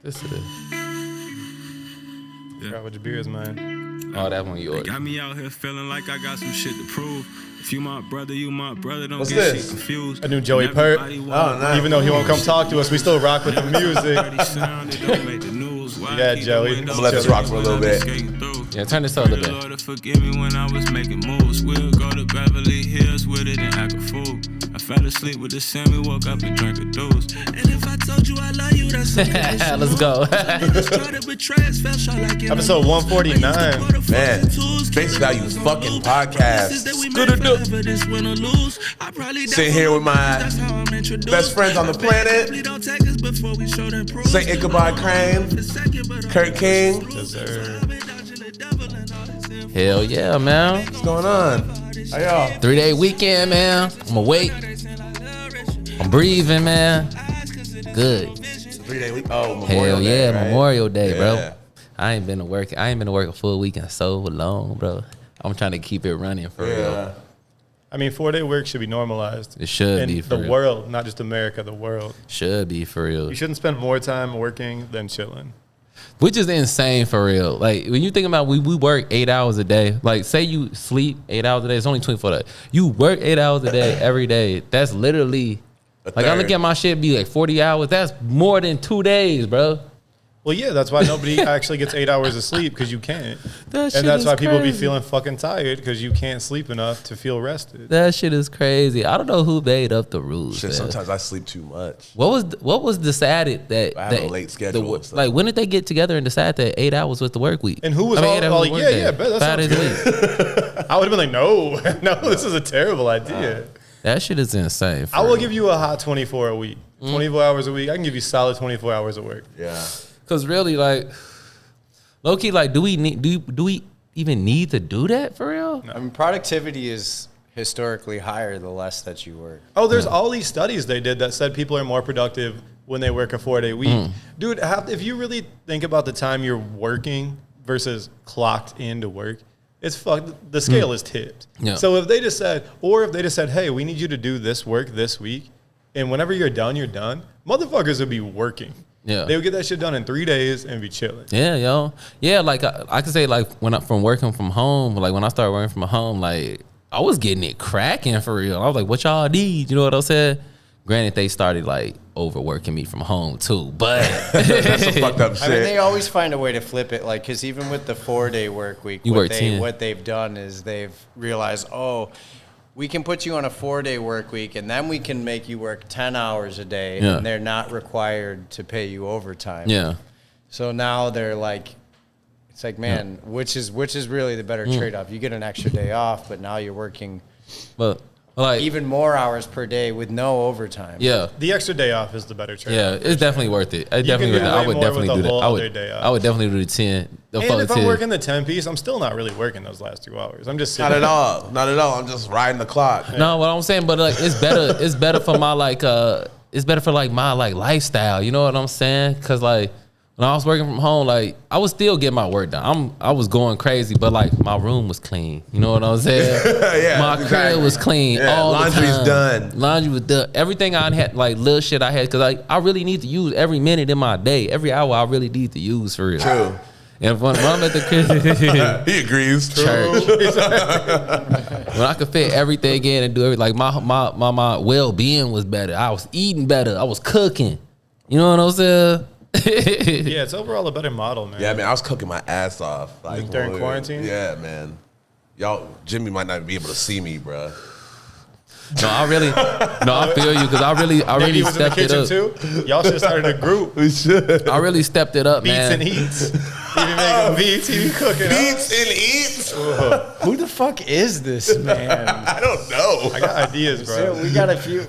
This is. Forgot what your beer is, man. Oh, that one yours. Got me out here feeling like I got some shit to prove. If you my brother, you my brother. Don't What's get this? shit confused. A new Joey Pert. nice. Even though he won't come talk to us, we still rock with the music. Yeah, Joey. I'm gonna let this rock for a little bit. Yeah, turn this up a little bit. Lord to forgive me when I was making moves. We'll go to Beverly Hills with it and act a fool. I fell asleep with the Sammy, woke up and drank a dose. And if I told you I love you, that's Let's go. Episode 149. Man, Face Value fucking podcast. Sitting here with my best friends on the planet. Saint Ickabod, Krane, Kurt King. Hell yeah, man. What's going on? How y'all? 3-day weekend, man. I'm awake. I'm breathing, man. Good. 3-day week. Oh, Memorial Hell Day, yeah, right? Memorial Day, Yeah. bro. I ain't been to work a full week in so long, bro. I'm trying to keep it running for real. I mean, 4-day work should be normalized. It should be in for the real. world, not just America, the world. Should be for real. You shouldn't spend more time working than chilling. Which is insane for real. Like when you think about we work 8 hours a day. Like say you sleep 8 hours a day, it's only 24 days. You work 8 hours a day every day. That's literally like I look at my shit be like 40 hours. That's more than 2 days, bro. Well, yeah, that's why nobody actually gets 8 hours of sleep because you can't. That shit And that's is why people be crazy. feeling fucking tired because you can't sleep enough to feel rested. That shit is crazy. I don't know who made up the rules. Shit, man. sometimes I sleep too much. What was decided that I have a late schedule and stuff. like when did they get together and decide that 8 hours was the work week? And who was 8 hours all work yeah, day. yeah, bet that 5 sounds days a week. I would have been like, no, this is a terrible idea. That shit is insane. I will give you a hot 24 a week. 24 hours a week. I can give you solid 24 hours of work. Yeah. Cause really, like, low key, like, do we even need to do that for real? I mean, productivity is historically higher the less that you work. Oh, there's all these studies they did that said people are more productive when they work a 4-day week. Dude, if you really think about the time you're working versus clocked into work, it's fucked. The scale is tipped. Yeah. So if they just said, hey, we need you to do this work this week, and whenever you're done, motherfuckers would be working. Yeah. They would get that shit done in 3 days and be chilling. Yeah, yo. Yeah, like I could say like when from working from home, like when I started working from home, like I was getting it cracking for real. I was like, what y'all need? You know what I'm saying? Granted, they started like overworking me from home too, but That's some fucked up shit. I mean, they always find a way to flip it. Like, because even with the 4-day work week, You work 10. what they've done is they've realized, oh, we can put you on a 4-day work week, and then we can make you work 10 hours a day, Yeah. and they're not required to pay you overtime. yeah. So now they're like, it's like, man, which is really the better trade-off? You get an extra day off, but now you're working But like even more hours per day with no overtime. yeah. The extra day off is the better trade. Yeah, it's definitely worth it. I can do way would more definitely with do a that. whole I other day off. would definitely do the 10. The And fuck if I'm 10. working the 10 piece, I'm still not really working those last 2 hours. I'm just sitting. Not at all. Not at all. I'm just riding the clock. No, what I'm saying, but like it's better. It's better for my like. It's better for like my like lifestyle. You know what I'm saying? Cause like when I was working from home, like I was still getting my work done. I was going crazy, but like my room was clean. You know what I'm saying? Yeah, my exactly. crib was clean. Yeah, all laundry's the time. done. Laundry was done. Everything I had, like little shit I had, cause like I really need to use every minute in my day, every hour. I really need to use for real. True. And when I'm at the crib, He agrees. church. When I could fit everything in and do everything, like my well-being was better. I was eating better. I was cooking. You know what I'm saying? Yeah, it's overall a better model, man. Yeah, man, I was cooking my ass off. Like During quarantine? Yeah, man. Jimmy might not be able to see me, bro. I feel you because I really Navy was in the stepped it kitchen up. too. Y'all should have started a group. We should. I really stepped it up, Beats man. and eats. He be making beats. He be cooking. Beats and eats. Who the fuck is this man? I don't know. I got ideas, bro. So we got a few.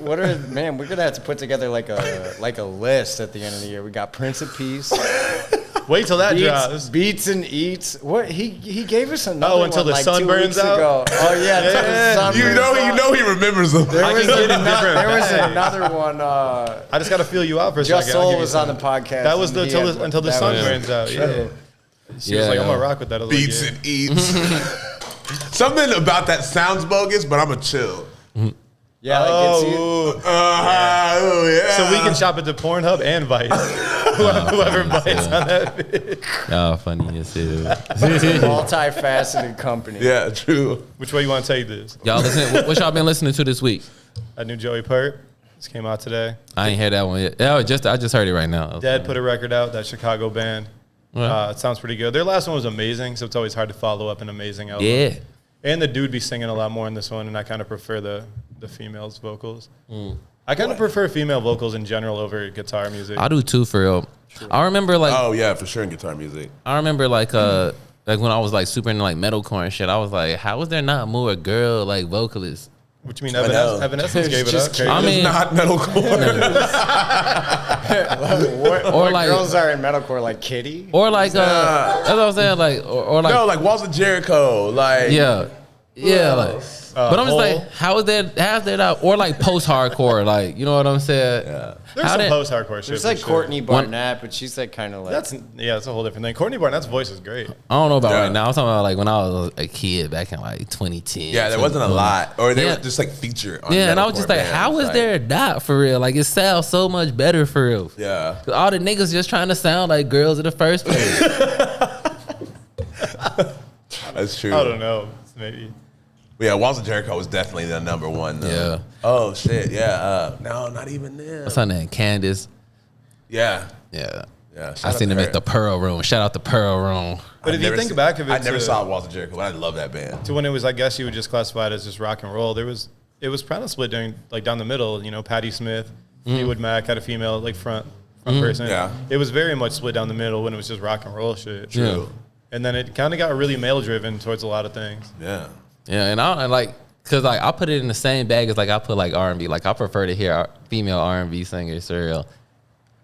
Man, we're gonna have to put together like a list at the end of the year. We got Prince of Peace, Wait till that drops. Beats and Eats. What he gave us another. Oh, until one, the like sun 2 burns weeks out? ago. Oh yeah, until the sun You burns out. know he remembers them. There I was, can get in different there was bags. another one. I just got to feel you out for a Just second. I'll Soul give you was on the some. podcast. That was and he had- until the that sun was- burns out. Yeah. She was Yeah, like, I'm yeah. gonna rock with that. I was Beats like, and eats. Something about that sounds bogus, but I'm a chill. Yeah, like it's you. oh, Oh yeah. so we can shop at the Pornhub and Vice. Whoever bites on that bitch. Y'all funny as hell. Multifaceted company. Yeah, true. Which way you want to take this? Y'all listen. What y'all been listening to this week? That new Joey Pert just came out today. I ain't heard that one yet. I just heard it right now. Dead put a record out. That Chicago band. Well. It sounds pretty good. Their last one was amazing, so it's always hard to follow up an amazing album. Yeah. And the dude be singing a lot more in this one, and I kind of prefer the females' vocals. I kind of prefer female vocals in general over guitar music. I do too, for real. I remember like Oh yeah, for sure in guitar music. I remember like when I was like super into like metalcore and shit. I was like, how is there not more girl like vocalists? What you mean, know. Evanescence gave it up? I mean, It's not metalcore. What like- girls are in metalcore, like Kitty? or like that's what I'm saying, like or like No, like Walls of Jericho. Like yeah, like. But I'm just like, how's there not, or like post-hardcore, like, you know what I'm saying? Yeah. There's How some did- post-hardcore shit. There's for like sure. Courtney Barnett, but she's like kind of like. That's a whole different thing. Courtney Barnett's voice is great. I don't know about Yeah. right now. I'm talking about like when I was a kid back in like 2010. Yeah, there wasn't a lot, or they Yeah. were just like featured. On Yeah, and I was just metalcore like, how bands, is there not for real? Like, it sounds so much better for real. Yeah, 'Cause all the niggas just trying to sound like girls in the first place. that's true. I don't know. Maybe. But yeah, Walls of Jericho was definitely the number one. Though. Yeah. Oh shit. Yeah. No, not even them. What's her name? Candace. Yeah. Yeah. Yeah. I seen them at the Pearl Room. Shout out to Pearl Room. But if you think back of it, I never to- saw Walls of Jericho, but I love that band. to when it was, I guess you would just classify it as just rock and roll. It was kind of split down the middle. You know, Patti Smith, Fleetwood Mac had a female like front person. Yeah. It was very much split down the middle when it was just rock and roll shit. True. And then it kind of got really male driven towards a lot of things. Yeah. Yeah, and I like, cause like I put it in the same bag as like I put like R&B. Like I prefer to hear female R&B singers for real.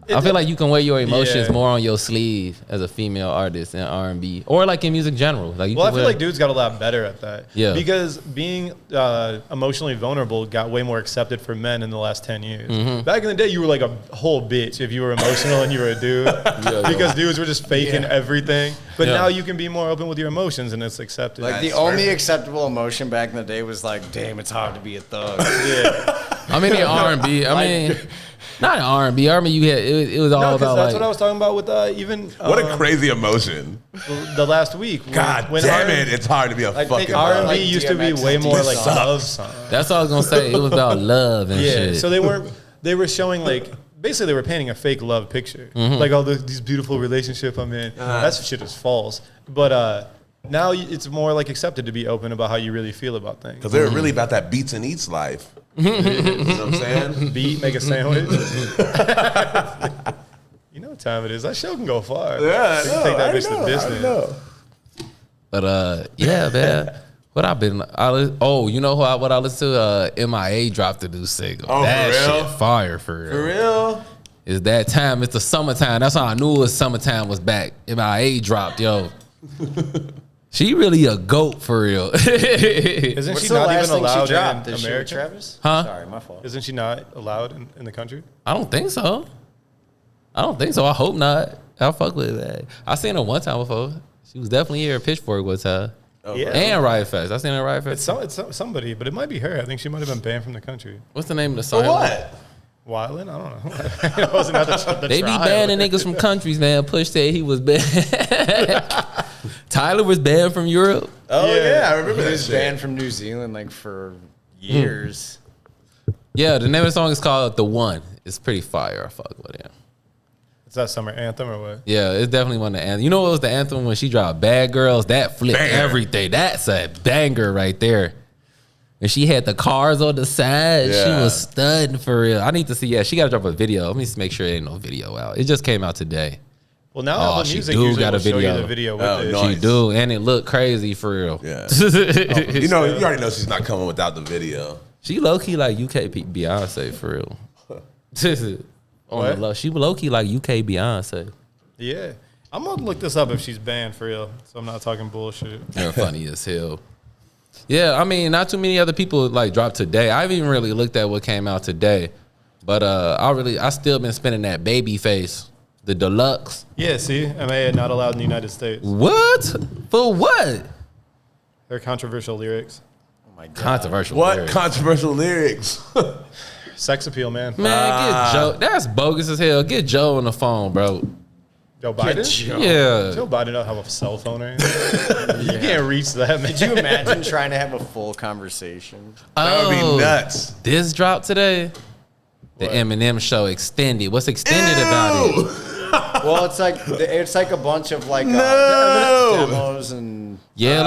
I feel like you can wear your emotions Yeah. more on your sleeve as a female artist in R&B or like in music general. Like you Well, I can feel wear- like dudes got a lot better at that. Yeah. Because being emotionally vulnerable got way more accepted for men in the last 10 years. Mm-hmm. Back in the day, you were like a whole bitch if you were emotional and you were a dude. Because dudes were just faking everything. But Yeah. now you can be more open with your emotions and it's accepted. Like the only acceptable emotion back in the day was like, damn, it's hard to be a thug. I mean, in R&B, I mean, not in R&B. R&B, you had it was all No, because about that's like what I was talking about with even What a crazy emotion. the last week. God damn it, it's hard to be a Like, fucking think about R&B like used to be DMX way and more Tucson. like love songs. that's all I was gonna say. It was about love and Yeah, shit. so they were showing like basically they were painting a fake love picture, Mm-hmm. like all these beautiful relationship I'm in. That shit is false. But now it's more like accepted to be open about how you really feel about things. Because they were really about that beats and eats life. You know what I'm saying? Beat, make a sandwich. You know what time it is? That show can go far. Yeah, You can take that bitch to business. But yeah, man. What I've been, you know what I listened to? MIA dropped a new single. Oh, for that real? shit fire for real. For real? It's that time. It's the summertime. That's how I knew it was summertime was back. MIA dropped, yo. She really a goat for real. Isn't What's she the not last even thing allowed she dropped? in This shit with America? Travis? Huh? Sorry, my fault. Isn't she not allowed in the country? I don't think so. I hope not. I'll fuck with that. I seen her one time before. She was definitely here at Pitchfork one time. Yeah. And Riot Fest. I seen her at Riot Fest. It's somebody, but it might be her. I think she might have been banned from the country. What's the name of the song? For what? Wildin'? I don't know. It wasn't at the They be trial. banning niggas from countries, man. Push said he was banned. Tyler was banned from Europe. Oh, yeah, I remember He that was shit. banned from New Zealand like for years. Yeah, the name of the song is called The One. It's pretty fire. I fuck with it. Is that summer anthem or what? Yeah, it's definitely one of the anthem. You know what was the anthem when she dropped Bad Girls? That flipped Banger. everything. That's a banger right there. And she had the cars on the side. She Yeah. was stunned for real. I need to see. Yeah, she got to drop a video. Let me just make sure there ain't no video out. It just came out today. Well, now Oh, Apple she Music do usually got a will show you video. the video with Oh, it. nice. She do, and it looked crazy for real. Yeah. You know, you already know she's not coming without the video. She low key like UK Beyonce for real. On the What? low, she low key like UK Beyonce. Yeah. I'm going to look this up if she's banned for real, so I'm not talking bullshit. They're funny as hell. Yeah, I mean, not too many other people like dropped today. I haven't even really looked at what came out today, but I still been spinning that Babyface, the deluxe. Yeah, see? MA not allowed in the United States. What? For what? They're controversial lyrics. Oh my god. Controversial. What lyrics. controversial lyrics? Sex appeal, man. Man, get Joe. That's bogus as hell. Get Joe on the phone, bro. Joe Biden? Yeah. Joe Biden don't have a cell phone or anything. You can't reach that, man. Could you imagine trying to have a full conversation? That would be nuts. This dropped today. The Eminem show extended. What's extended about it? Well, it's like a bunch of like demos and Yeah,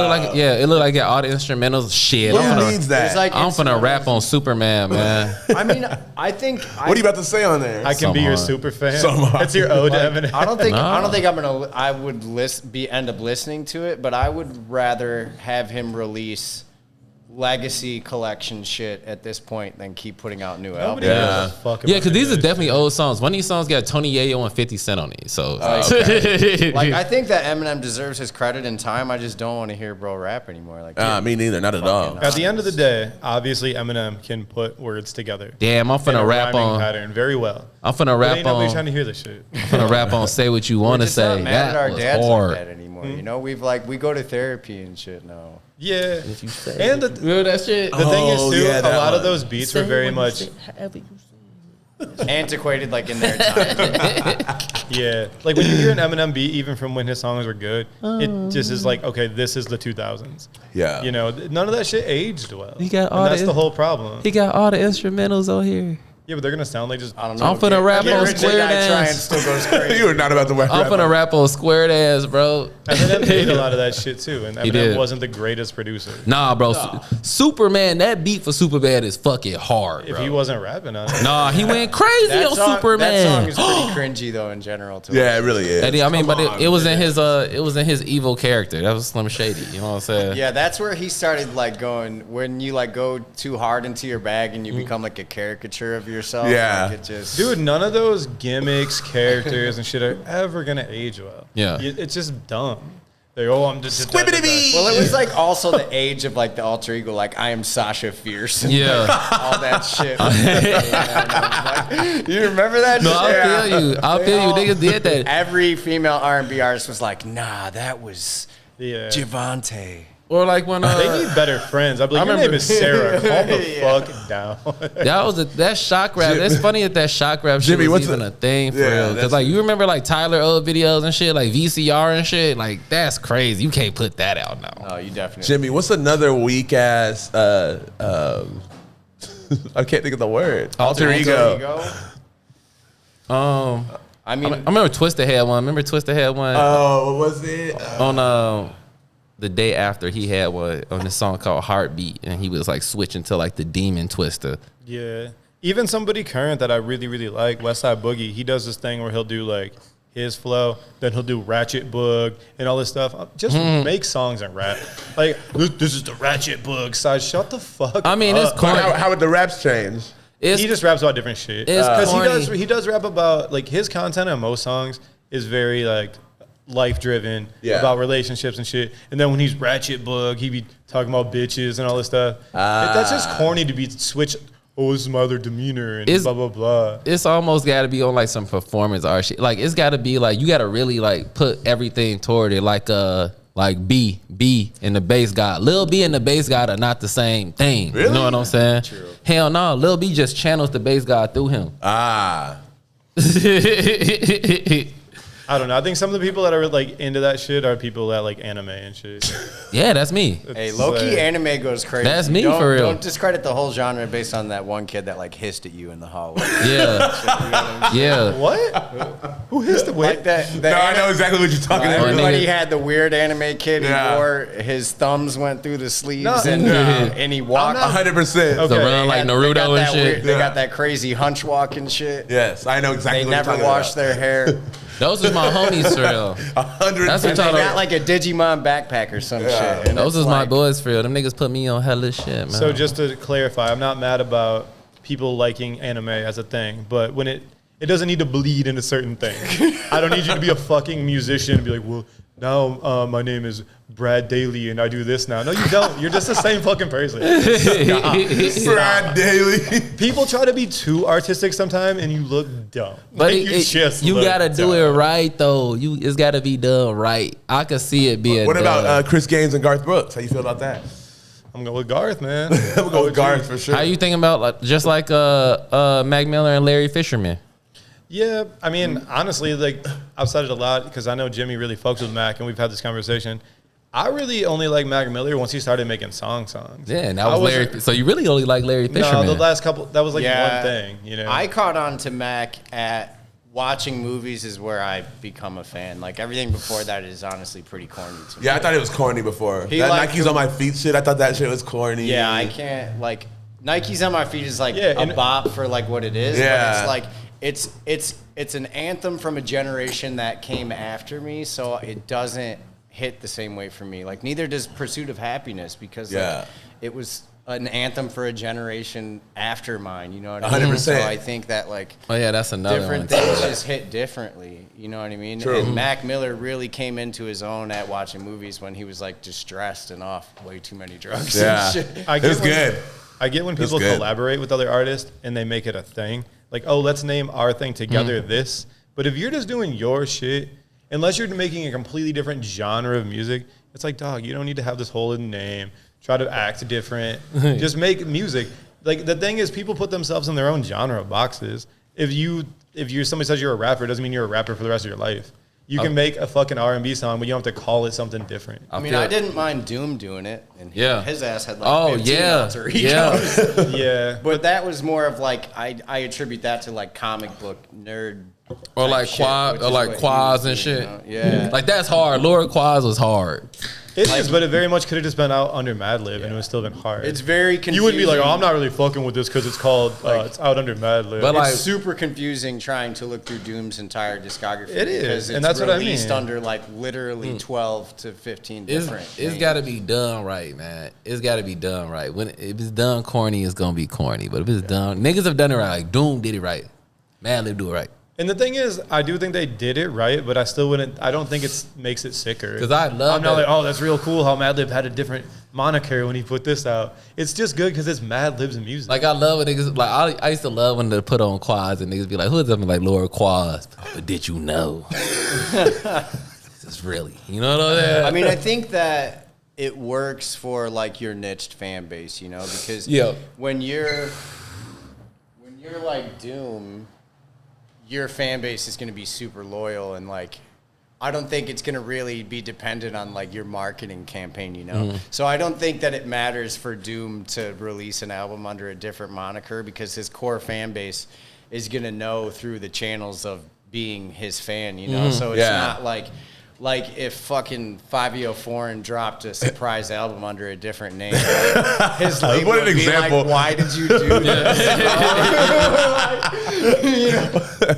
it looked like all the instrumentals. Shit, Who needs that? it's like I'm finna rap on Superman, man. I mean, I think. What are you about to say on there? I can be your hard. super fan. Some hard. That's your ode to Eminem. I don't think No. I'm gonna. I would end up listening to it, but I would rather have him release legacy collection shit at this point than keep putting out new albums. Nobody gives a fuck Yeah, about because these the are good definitely shit. old songs. One of these songs got Tony Yayo and 50 Cent on it. So, Like, I think that Eminem deserves his credit in time. I just don't want to hear bro rap anymore. Like, Me neither. Not at all. At the end of the day, obviously Eminem can put words together. damn, I'm in finna a rap rhyming on. pattern very well. I'm finna But rap ain't nobody on. trying to hear this shit. I'm finna rap on. Say what you want to just not say. mad at our That was dads hard. like that anymore. You know, we go to therapy and shit now. Yeah. And the Remember that shit? thing is too, yeah, a that lot of one. those beats were very much Antiquated, like in their time. yeah. Like when you hear an Eminem beat, even from when his songs were good, it just is like, okay, this is the 2000s. Yeah. You know, none of that shit aged well. He got all and that's the- the whole problem. He got all the instrumentals on here. Yeah, but they're gonna sound like just. I don't know. I'm finna rap Get on Rich Square Guy Trying Dance. still goes crazy. You are not about to rap. I'm finna rap on Square Dance, bro. Eminem made a lot of that shit too, and He Eminem did. wasn't the greatest producer. Nah, bro. Superman, that beat for Superman is fucking hard, If bro. he wasn't rapping on it. Nah, he went crazy on Superman. That song is pretty cringy though in general. To Yeah, it really is. And I mean, Come but on, it was in his evil character. That was Slim Shady. You know what I'm saying? Yeah, that's where he started like going when you like go too hard into your bag and you become like a caricature of yourself. Yeah. like, it just Dude, none of those gimmicks, characters, and shit are ever gonna age well. Yeah. It's just dumb. Like, oh, I'm just. Squibbity-bee! Well, it was like also the age of like the alter ego, like I am Sasha Fierce. And Yeah. all that shit. You remember that? No, shit? I feel you. I feel you. Niggas did that. Every female R&B artist was like, nah, that was Yeah. Javante. Or like when They need better friends. I'm like, your remember- name is Sarah. Calm the Yeah. fuck down. that shock rap. That's funny that shock rap shit Jimmy, was what's even the- a thing for Yeah, real. that's- Because like you remember like Tyler old videos and shit, like VCR and shit. Like that's crazy. You can't put that out now. Oh, you definitely. Jimmy, what's another weak ass? I can't think of the word. Alter ego. I mean, I remember Twista had one. Remember Twista had one Oh, what was it? on the day after he had one on this song called Heartbeat, and he was like switching to like the Demon Twista. Yeah. Even somebody current that I really, really like, Westside Boogie, he does this thing where he'll do like his flow, then he'll do Ratchet Boog and all this stuff. Just make songs and rap. Like, this is the Ratchet Boog side. Shut the fuck I mean, it's up. corny. How would the raps change? It's He just raps about different shit. It's Because corny. he does rap about, like, his content on most songs is very, like, life-driven, Yeah. about relationships and shit. And then when he's Ratchet Boog, he be talking about bitches and all this stuff. That's just corny to be switched. Oh, this is my other demeanor and It's- blah, blah, blah. it's almost got to be on like some performance art shit. Like it's got to be like you got to really like put everything toward it. Like B and the bass god, Lil B and the bass god are not the same thing. You Really? know what I'm saying? True. Hell no, Lil B just channels the bass god through him. I don't know. I think some of the people that are, like, into that shit are people that like anime and shit. Yeah, that's me. hey, It's low-key like- anime goes crazy. That's me Don't- for real. Don't discredit the whole genre based on that one kid that like hissed at you in the hallway. Yeah, yeah. What? Who hits the Like weight? that. No, I know exactly what you're talking about. Everybody nigga. had the weird anime kid. Yeah. He wore his thumbs went through the sleeves No, and yeah. and he walked. 100%. Okay. The run like Naruto and shit. They got that crazy hunch walk and shit. Yes, I know exactly They what never you're talking wash about. their hair. Those is my homies for real. 100%. That's what They y'all got like a Digimon backpack or some shit. And Those it's is my like- boys for real. Them niggas put me on hella shit, man. So just to clarify, I'm not mad about people liking anime as a thing, but when it doesn't need to bleed into certain things. I don't need you to be a fucking musician and be like, well, now my name is Brad Daly and I do this now. No, you don't. You're just the same fucking person. Brad Daly. People try to be too artistic sometimes and you look dumb. But Like, you look gotta do dumb. it right though. It's gotta be done right. I could see it being. What done. about Chris Gaines and Garth Brooks? How you feel about that? I'm going with Garth, man. I'm gonna go with Garth for sure. How you thinking about just like Mac Miller and Larry Fisherman? Yeah, I mean, honestly, like I've said it a lot because I know Jimmy really fucks with Mac, and we've had this conversation. I really only like Mac Miller once he started making songs. Yeah, and that was Larry. So you really only like Larry Fisherman? No, the last couple, that was like one thing, you know. I caught on to Mac at watching movies is where I become a fan. Like everything before that is honestly pretty corny to me. Yeah, I thought it was corny before. He That liked Nikes on my feet shit, I thought that shit was corny. Yeah, I can't like Nikes on my feet is like Yeah, a bop for like what it is. Yeah. But it's like it's an anthem from a generation that came after me, so it doesn't hit the same way for me. Like neither does Pursuit of Happiness because like, it was an anthem for a generation after mine, you know what I mean? 100%. So I think that like Oh yeah, that's another different one. things just hit differently, you know what I mean? True. And Mac Miller really came into his own at watching movies when he was like distressed and off way too many drugs Yeah. and shit. It was good. I get when That's people good. collaborate with other artists and they make it a thing. Like, oh, let's name our thing together this. But if you're just doing your shit, unless you're making a completely different genre of music, it's like, dog, you don't need to have this whole name. Try to act different. Just make music. Like the thing is, people put themselves in their own genre boxes. If somebody says you're a rapper, it doesn't mean you're a rapper for the rest of your life. You can make a fucking R&B song, but you don't have to call it something different. I mean, I didn't mind Doom doing it, and his ass had like 15 alter egos. Yeah. But that was more of like I attribute that to like comic book nerd Or type like shit, Quaz, which or is like what he Quaz was and doing, shit. you know? Yeah, Like that's hard. Lord Quaz was hard. It is, but it very much could have just been out under Madlib, and it would still been hard. it's very confusing. You wouldn't be like, oh, I'm not really fucking with this because it's called, it's out under Madlib. But like- It's super confusing trying to look through Doom's entire discography. It is, because and it's that's what I released mean. under like literally 12 to 15 different. It's names. got to be done right, man. It's got to be done right. If it's done corny, it's gonna be corny. But if it's done, niggas have done it right. Like Doom did it right. Madlib do it right. And the thing is, I do think they did it right, but I still wouldn't. I don't think it makes it sicker. 'Cause I love I'm not that- like, oh, that's real cool how Madlib had a different moniker when he put this out. It's just good because it's Madlib's music. Like I love when niggas like I used to love when they put on Quaz and niggas be like, who's that? Like Lord Quaz. But did you know? It's really, you know what I'm saying? I mean, I think that it works for like your niched fan base, you know, because Yeah. when you're like Doom, your fan base is going to be super loyal, and like I don't think it's going to really be dependent on like your marketing campaign, you know. So I don't think that it matters for Doom to release an album under a different moniker because his core fan base is going to know through the channels of being his fan, you know. So it's not like if fucking Fabio Foreign dropped a surprise album under a different name, like his label What an would be example. like, why did you do this? You know?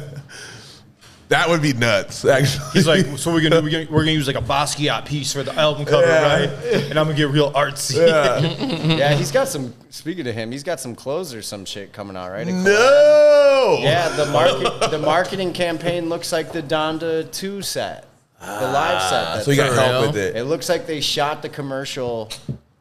That would be nuts, actually. He's like, so we're gonna use like a Basquiat piece for the album cover, right? And I'm gonna get real artsy. Yeah, he's got some. Speaking of him, he's got some clothes or some shit coming out, right? No! Yeah, the marketing campaign looks like the Donda 2 set, the live set. So you got For help real? with it. It looks like they shot the commercial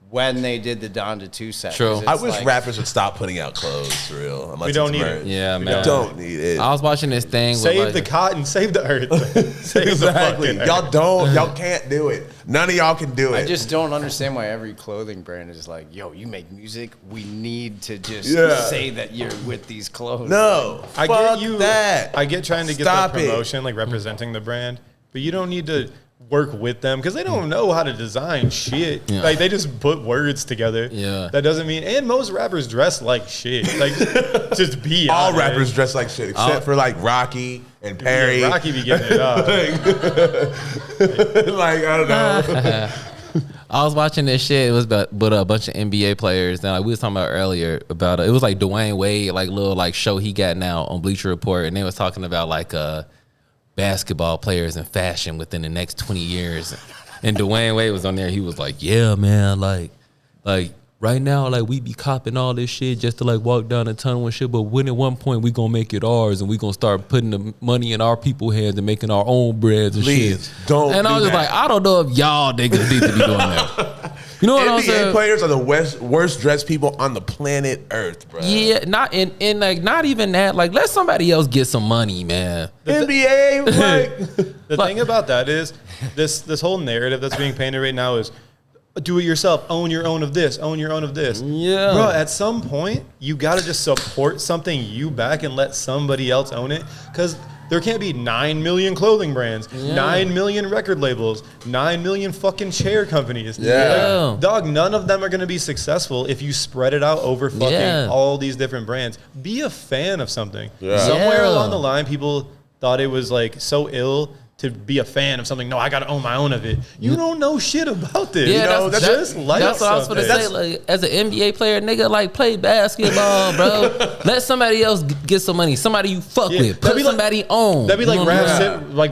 when they did the Donda 2 set. True. 'cause I it's wish like- rappers would stop putting out clothes, for real. Unless We don't it's need merch. it. Yeah, We man. Don't need it. I was watching this thing. Save with the like, cotton, save the earth. Save Exactly. the fucking Y'all earth. don't. Y'all can't do it. None of y'all can do it. I just don't understand why every clothing brand is like, yo, you make music, we need to just Yeah. say that you're with these clothes. no. I Fuck get you. that. I get trying to get Stop the it. promotion, like representing the brand, but you don't need to work with them because they don't know how to design shit. Yeah. Like they just put words together. Yeah. That doesn't mean. And most rappers dress like shit. Like just be All honest. rappers dress like shit, except for like Rocky and Perry. Yeah, Rocky be getting it up. Like, I don't know. I was watching this shit. It was about a bunch of NBA players. And like we was talking about earlier about it was like Dwayne Wade, like little like show he got now on Bleacher Report, and they was talking about like basketball players and fashion within the next 20 years. And Dwayne Wade was on there. He was like, "Yeah, man, like right now, like we be copping all this shit just to like walk down the tunnel and shit. But when at one point we gonna make it ours and we gonna start putting the money in our people's hands and making our own breads and Please, shit." don't And I was do just that. like, I don't know if y'all niggas need to be doing that. You know what I'm NBA saying? players are the worst dressed people on the planet Earth, bro. Yeah, not in like not even that. Like let somebody else get some money, man. NBA, like, The thing about that is this whole narrative that's being painted right now is do it yourself. Own your own of this. Own your own of this. Yeah. Bro, at some point, you got to just support something you back and let somebody else own it. Because there can't be 9 million clothing brands, 9 million record labels, 9 million fucking chair companies. Yeah. Like, dog, none of them are going to be successful if you spread it out over fucking all these different brands. Be a fan of something. Yeah. Somewhere along the line, people thought it was like so ill to be a fan of something. No, I got to own my own of it. You don't know shit about this. Yeah, that's just like that's what I was going to say. Like, as an NBA player, nigga, like play basketball, bro. Let somebody else get some money. Somebody you fuck with. Put somebody on. That'd be like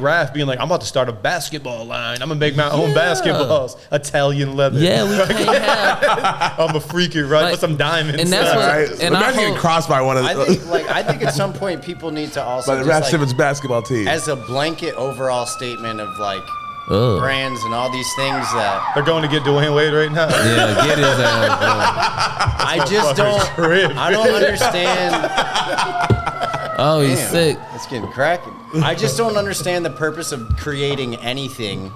Raph being like, I'm about to start a basketball line. I'm gonna make my own basketballs. Italian leather. Yeah, we can't have. I'm a freaker, right? Like, Put some diamonds. and that's what. Right. And Imagine getting crossed by one of the. I think at some point people need to also By the Rap Simmons basketball team. as a blanket overall statement of like Ugh. brands and all these things that They're going to get Dwayne Wade right now. Yeah, get his ass, I just don't. Crib. I don't understand. bro. Oh, he's Damn, sick. It's getting cracking. I just don't understand the purpose of creating anything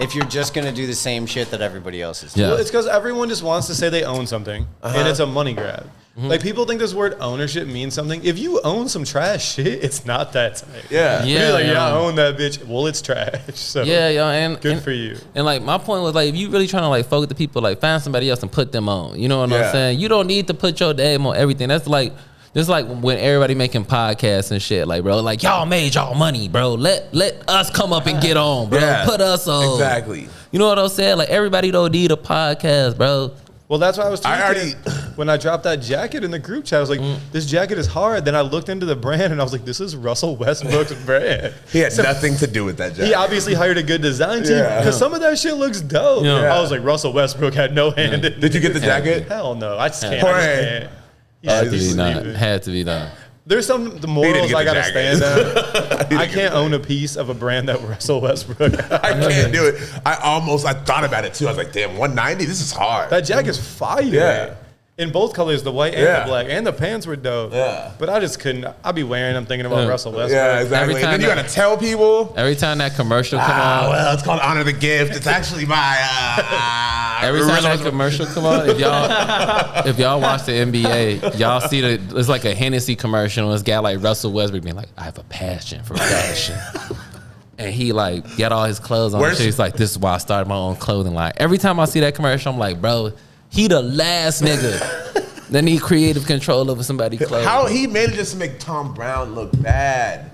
if you're just gonna do the same shit that everybody else is doing. Yeah. Well, it's because everyone just wants to say they own something, and it's a money grab. Like, people think this word ownership means something. If you own some trash shit, it's not that tight. Yeah. Yeah. You're like, yeah, I own that bitch. Well, it's trash. So Yeah, yo, and good for you. And like my point was like, if you really trying to like fuck with the people, like find somebody else and put them on. You know what I'm saying? You don't need to put your name on everything. That's like just like when everybody making podcasts and shit. Like, bro, like y'all made y'all money, bro. Let us come up and get on, bro. Yeah. Put us on. Exactly. You know what I'm saying? Like everybody don't need a podcast, bro. Well, that's why I was I when I dropped that jacket in the group chat. I was like, this jacket is hard. Then I looked into the brand and I was like, this is Russell Westbrook's brand. He had nothing to do with that jacket. He obviously hired a good design team because some of that shit looks dope. Yeah. I was like, Russell Westbrook had no hand in it. Did you get the jacket? Hell no. I just can't. Hooray. Had to be just done. leave it. Had to be done. There's the morals get I the gotta jacket. stand on. I can't own a piece of a brand that Russell Westbrook has. I can't do it. I thought about it too. I was like, damn, 190? This is hard. That jacket's fire. Yeah. In both colors, the white and Yeah. the black, and the pants were dope. Yeah. But I just couldn't. I'd be wearing them thinking about Russell Westbrook. Yeah, exactly. Every time And then you that- gotta tell people. Every time that commercial come on, Well, it's called Honor the Gift. It's actually my. every time that commercial come on, if y'all watch the NBA, y'all see it's like a Hennessy commercial. And it's got like Russell Westbrook being like, I have a passion for fashion. And he like got all his clothes on. He's like, this is why I started my own clothing line. Every time I see that commercial, I'm like, bro, he the last nigga that need creative control over somebody's clothes. How he manages to make Tom Brown look bad.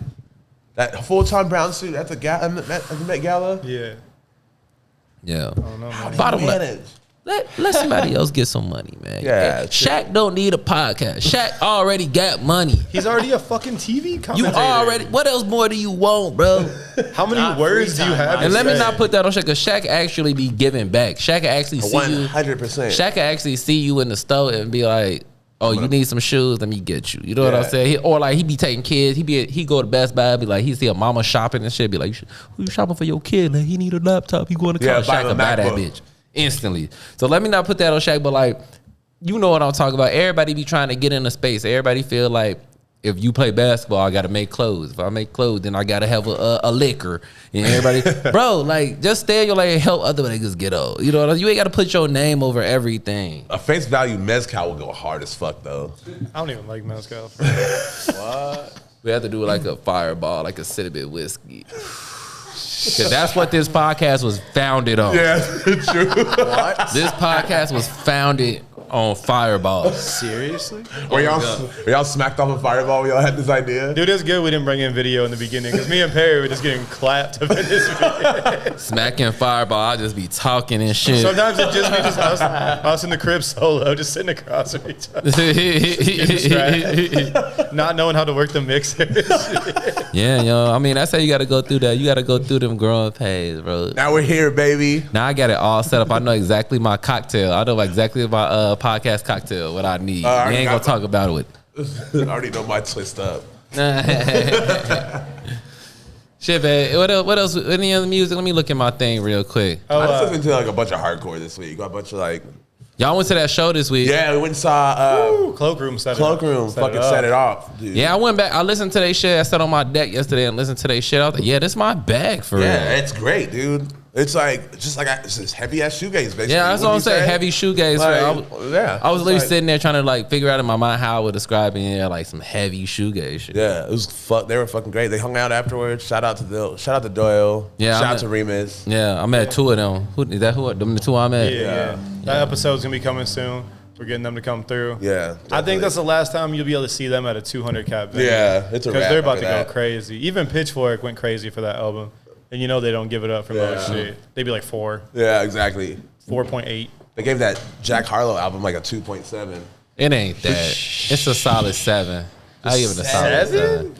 That full Tom Brown suit at the Met Gala. Yeah. Yeah. How do Bottom you line, manage? let somebody else get some money, man. Yeah, Shaq don't need a podcast. Shaq already got money. He's already a fucking TV You commentator. already. What else more do you want, bro? How many words do you have? And to let me say? not put that on Shaq, because Shaq actually be giving back. Shaq can actually see you. 100%. Shaq can actually see you in the store and be like, "Oh, you need some shoes? Let me get you." You know what I'm saying? Or like he be taking kids. He go to Best Buy, be like, he see a mama shopping and shit. Be like, "Who you shopping for your kid? Like, he need a laptop. He going to Yeah, college." buy Shaq him a can buy that MacBook. bitch instantly. So let me not put that on Shaq, but like, you know what I'm talking about. Everybody be trying to get in the space. Everybody feel like, if you play basketball, I got to make clothes. If I make clothes, then I got to have a liquor. And everybody, bro, like, just stay in your lane and help other niggas get old. You know what I mean? You ain't got to put your name over everything. A face value mezcal will go hard as fuck though. I don't even like mezcal. We have to do like a fireball, like a cinnamon whiskey. Because that's what this podcast was founded on. Yeah, true. This podcast was founded on fireball. Seriously? Were y'all smacked off a fireball when y'all had this idea? Dude, it's good we didn't bring in video in the beginning because me and Perry were just getting clapped up in this video. Smacking fireball, I just be talking and shit. Sometimes it just be just us in the crib solo, just sitting across from each other, not knowing how to work the mixer. Yeah, yo. I mean, that's how you got to go through that. You got to go through them growing pains, bro. Now we're here, baby. Now I got it all set up. I know exactly my cocktail. I know exactly my podcast cocktail, what I need. We I ain't got gonna talk about it. I already know my twist up. Shit, man. What else? Any other music? Let me look at my thing real quick. I just listened to like a bunch of hardcore this week. A bunch of like, Y'all went to that show this week. yeah, we went and saw Cloakroom set Cloakroom fucking set it off, dude. Yeah, I went back. I listened to their shit. I sat on my deck yesterday and listened to their shit. I was like, yeah, this is my bag for real. Yeah, it's great, dude. It's like it's just heavy ass shoegaze, basically. Yeah, that's what I'm saying. Heavy shoegaze. I was literally sitting there trying to like figure out in my mind how I would describe it. Yeah, like some heavy shoegaze shit. Yeah, it was They were fucking great. They hung out afterwards. Shout out to Doyle. Yeah, shout out to Remus. Yeah, I met two of them. Them the two I met? Yeah. That episode's gonna be coming soon. We're getting them to come through. Yeah, definitely. I think that's the last time you'll be able to see them at a 200 cap venue. Yeah, it's a wrap because they're about to after go that. crazy. Even Pitchfork went crazy for that album, and you know they don't give it up for most shit. They'd be like 4, Yeah, exactly. 4.8. They gave that Jack Harlow album like a 2.7. It ain't that. It's a solid 7. I give it a solid 7.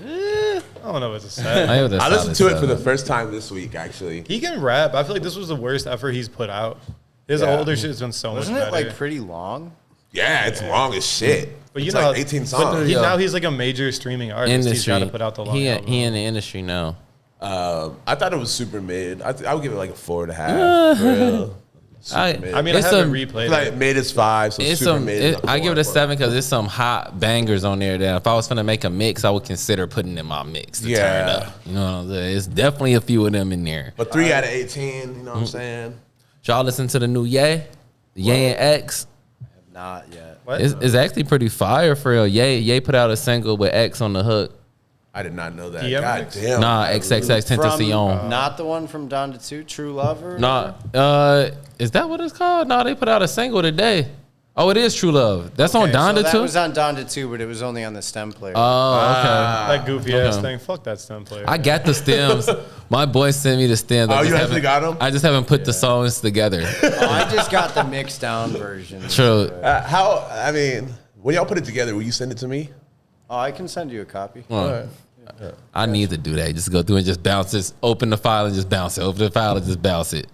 I don't know if it's a 7. I give it a I listened solid to it for the 7. first time this week, actually. He can rap. I feel like this was the worst effort he's put out. His older shit's been so Wasn't much it better. like pretty long? Yeah, it's long as shit. But you it's know, like 18 songs. now he's like a major streaming artist. He's got to put out the long album. He in the industry now. I thought it was super mid. I would give it like a 4.5. For real. I mean, I haven't replayed Like it. mid is 5, so It's super mid. is like I give it a 4. 7 because there's some hot bangers on there that if I was gonna make a mix, I would consider putting in my mix to turn up. You know what I'm saying? It's definitely a few of them in there. But 3 out of 18, you know what I'm saying? Y'all listen to the new Ye? Ye and X? Not yet. What? It's actually pretty fire for real. Ye put out a single with X on the hook. I did not know that. DMX? God damn. Nah, XXX Tentacion. Not the one from Down to 2, True Lover? Nah, is that what it's called? No, they put out a single today. Oh, it is True Love. That's on Donda so that too? was on Donda 2, but it was only on the stem player. Oh, okay. That goofy ass Okay. thing. Fuck that stem player. I got the stems. My boy sent me the stems. Oh, you actually got 'em? I just haven't put the songs together. I just got the mixed down version. True. When y'all put it together, will you send it to me? Oh, I can send you a copy. I need to do that. Just go through and just bounce it. Open the file and just bounce it. Open the file and just bounce it.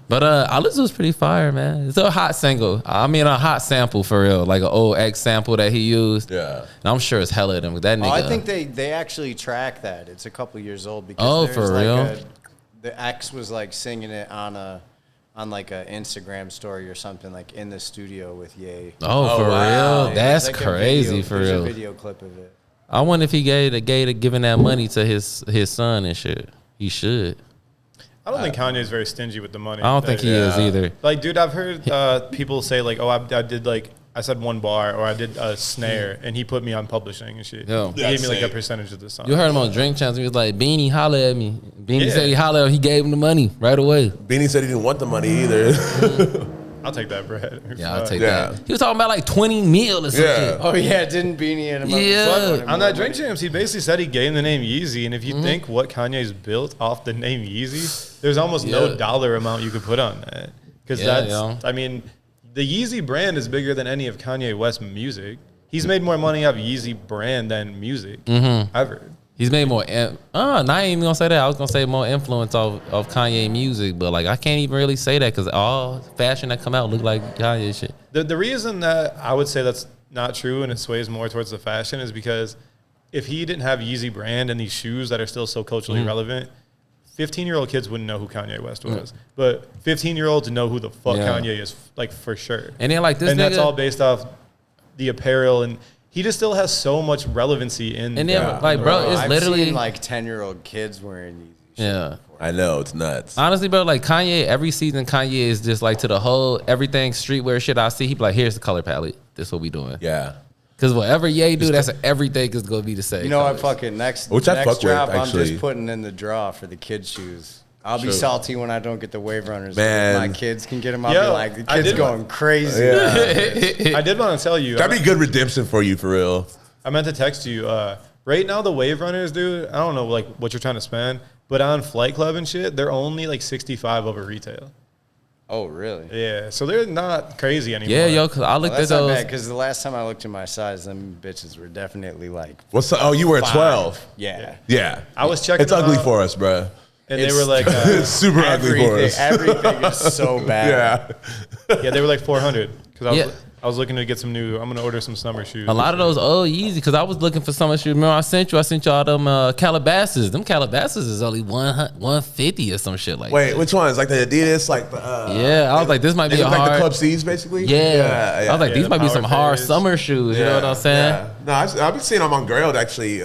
But Alice was pretty fire, man. It's a hot single. I mean, a hot sample for real, like an old X sample that he used. Yeah. And I'm sure it's hella of them. That nigga. Oh, I think they actually track that. It's a couple years old because Oh, there's for like real? the X was like singing it on like a Instagram story or something, like in the studio with Ye. Oh, for wow. real? That's There's like a crazy video- for there's real. a video clip of it. I wonder if he giving that money to his son and shit. He should. I don't think Kanye's very stingy with the money. I don't think he is either. Like, dude, I've heard people say like, "Oh, I did like I said one bar or I did a snare, and he put me on publishing and shit. Yo. He gave me like a That's percentage of the song." You heard him on Drink Champs. He was like, Beanie, holla at me. Beanie Yeah. said he holla at him. He gave him the money right away. Beanie said he didn't want the money either. I'll take that bread. Yeah, I'll take Yeah. that. He was talking about like 20 mil or some Yeah. shit. Oh yeah, didn't Beanie and him? Yeah. But on that Drink Champs, he basically said he gave him the name Yeezy, and if you think what Kanye's built off the name Yeezy, there's almost no Yeah. dollar amount you could put on that. Because Yeah, that's, yeah. I mean, the Yeezy brand is bigger than any of Kanye West's music. He's made more money off Yeezy brand than music ever. He's made more. I ain't even gonna say that. I was gonna say more influence of Kanye music, but like I can't even really say that because all fashion that come out look like Kanye shit. The reason that I would say that's not true and it sways more towards the fashion is because if he didn't have Yeezy brand and these shoes that are still so culturally relevant, 15-year-old kids wouldn't know who Kanye West was. But 15-year-olds know who the fuck Yeah. Kanye is, like, for sure. And then like this And nigga, that's all based off the apparel, and he just still has so much relevancy in and then that. like bro, it's I've literally seen like 10-year-old kids wearing Yeezy. shit yeah. before. I know, it's nuts. Honestly, bro, like Kanye, every season Kanye is just like to the whole everything streetwear shit I see. He be like, here's the color palette. This what we doing. Yeah. Because whatever Ye do, that's everything is gonna be the same. You know what? colors. Fucking next Which I fuck with, drop, I'm actually. just putting in the draw for the kids' shoes. I'll be True. salty when I don't get the Wave Runners. Man. If my kids can get them. I'll Yo, be like, the I kids did- going crazy. Yeah. I did want to tell you. That'd be good redemption for you, for real. I meant to text you. Right now, the Wave Runners, dude, I don't know like what you're trying to spend, but on Flight Club and shit, they're only like 65 over retail. Oh, really? Yeah, so they're not crazy anymore. Yeah, yo, cause I Well, looked that's at not those. bad because the last time I looked at my size, them bitches were definitely like. What's the, oh, you were at 12. Yeah. Yeah. I was checking It's ugly them out, for us, bro. and they were like, It's super ugly for us. Everything is so bad. Yeah. yeah, they were like 400. Because Yeah. I was looking to get some new. I'm gonna order some summer shoes. A lot of those old Yeezy, because I was looking for some shoes. Remember I sent you all them Calabasas. Them Calabasas is only 150 or some shit like Wait, which ones? Like the Adidas? Like the. Yeah, I was like, this might be They a look like the hard. Club C's, basically? Yeah. I was like, Yeah, these the might be power some hard phase. summer shoes. You know what I'm saying? Yeah. No, I've been seeing them on Grailed, actually.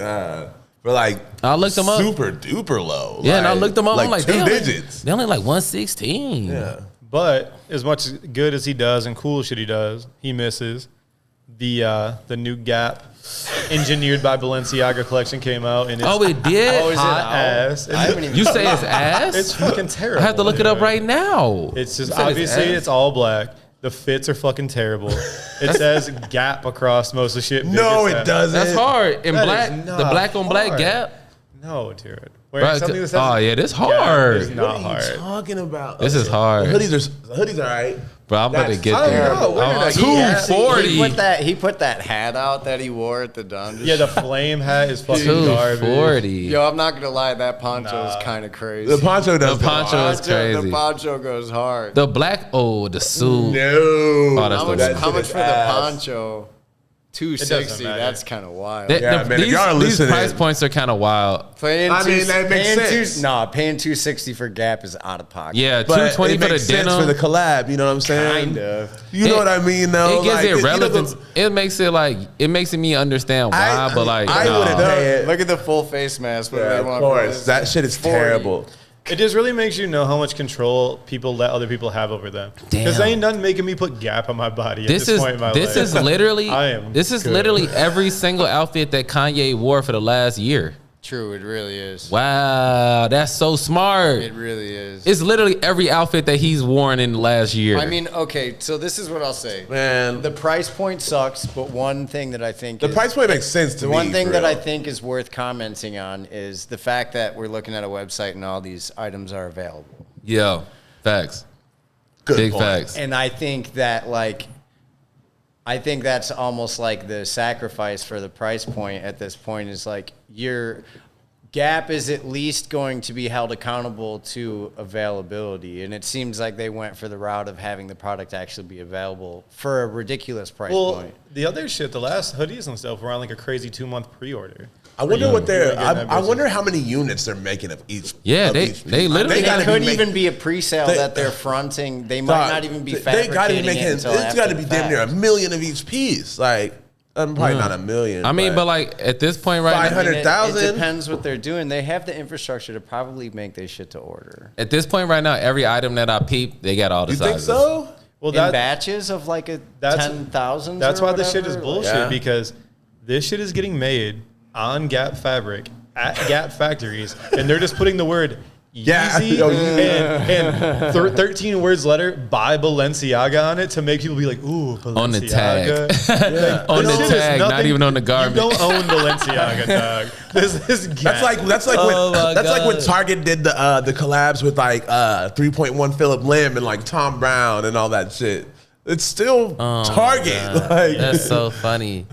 for like I looked them up. super duper low. Yeah, and I looked them up. Like I'm like, two they digits. They only like 116. Yeah. But as much good as he does and cool shit he does, he misses. The new Gap engineered by Balenciaga collection came out and it's It did. Oh, is it hot out? ass. I haven't even You say it's ass? It's fucking terrible. I have to look it up right now. It's just You said obviously ass? it's all black. The fits are fucking terrible. It says Gap across most of the shit. No, biggest it ass. doesn't. That's hard. In That black, is the not black on black hard. Gap. No, dude. Bro, Wearing something that says oh yeah, this Gap hard. is What not are you hard. talking about? This is hard. The hoodies are all right. Bro, I'm about to That's get I don't there. know. Where did I see Yeah, 240. He put that hat out that he wore at the Dungeon. Yeah, the flame hat is fucking garbage. 240. Yo, I'm not gonna lie, that poncho is Nah. kind of crazy. The poncho does. The poncho is crazy. The poncho goes hard. The black, the suit. No. Oh, that's how the much, one. how much for the ass. poncho? doesn't 260. matter. That's kind of wild. Yeah, man, if y'all are These listening- price points are kind of wild. Paying I mean, that makes sense. paying 260 for Gap is out of pocket. Yeah, But 220 it for the makes sense denim. for the collab. You know what I'm saying? kind of. You know what I mean, though. It gives Like, it you know, relevance. It makes it me understand why, but like, I no. wouldn't pay it. Look at the full face mask. What do Yeah, they of want for course. this? That shit is 40. terrible. It just really makes you know how much control people let other people have over them. Because Damn. ain't nothing making me put Gap on my body at This this is point in my life. literally I am this is good. literally every single outfit that Kanye wore for the last year. True, it really is. Wow, that's so smart. It really is. It's literally every outfit that he's worn in the last year. I mean, okay, so this is what I'll say. Man. The price point sucks, but one thing that I think The price point makes sense to the me. one thing for that real. I think is worth commenting on is the fact that we're looking at a website and all these items are available. yeah, facts. Good Big point. facts. And I think that I think that's almost like the sacrifice for the price point at this point is like your Gap is at least going to be held accountable to availability. And it seems like they went for the route of having the product actually be available for a ridiculous price point. The other shit, the last hoodies and stuff were on like a crazy 2-month pre-order. I wonder what they're. Really getting that I busy. wonder how many units they're making of each. Yeah, of they each piece. literally- It gotta could be even make- be a pre-sale they- that they're fronting. They might not even be fabricating They got to be making. it It's until got to after be the damn near fact. $1 million of each piece. Like, probably not $1 million. I mean, but like at this point right now, 500,000. It depends what they're doing. They have the infrastructure to probably make their shit to order. at this point right now, every item that I peep, they got all the You think sizes. so? Well, In batches of like a that's 10,000. That's why this shit is bullshit Yeah. because this shit is getting made on Gap fabric at Gap factories, and they're just putting the word Yeah. Yeezy Oh, and 13 words letter by Balenciaga on it to make people be like, ooh, Balenciaga. On the tag. Like, On this the shit is tag, not nothing- even on the garment. You don't own Balenciaga, dog. This is Gap. That's like Oh my when God. Target did the collabs with like 3.1 Phillip Lim and like Tom Brown and all that shit. It's still Target. Like, That's so funny.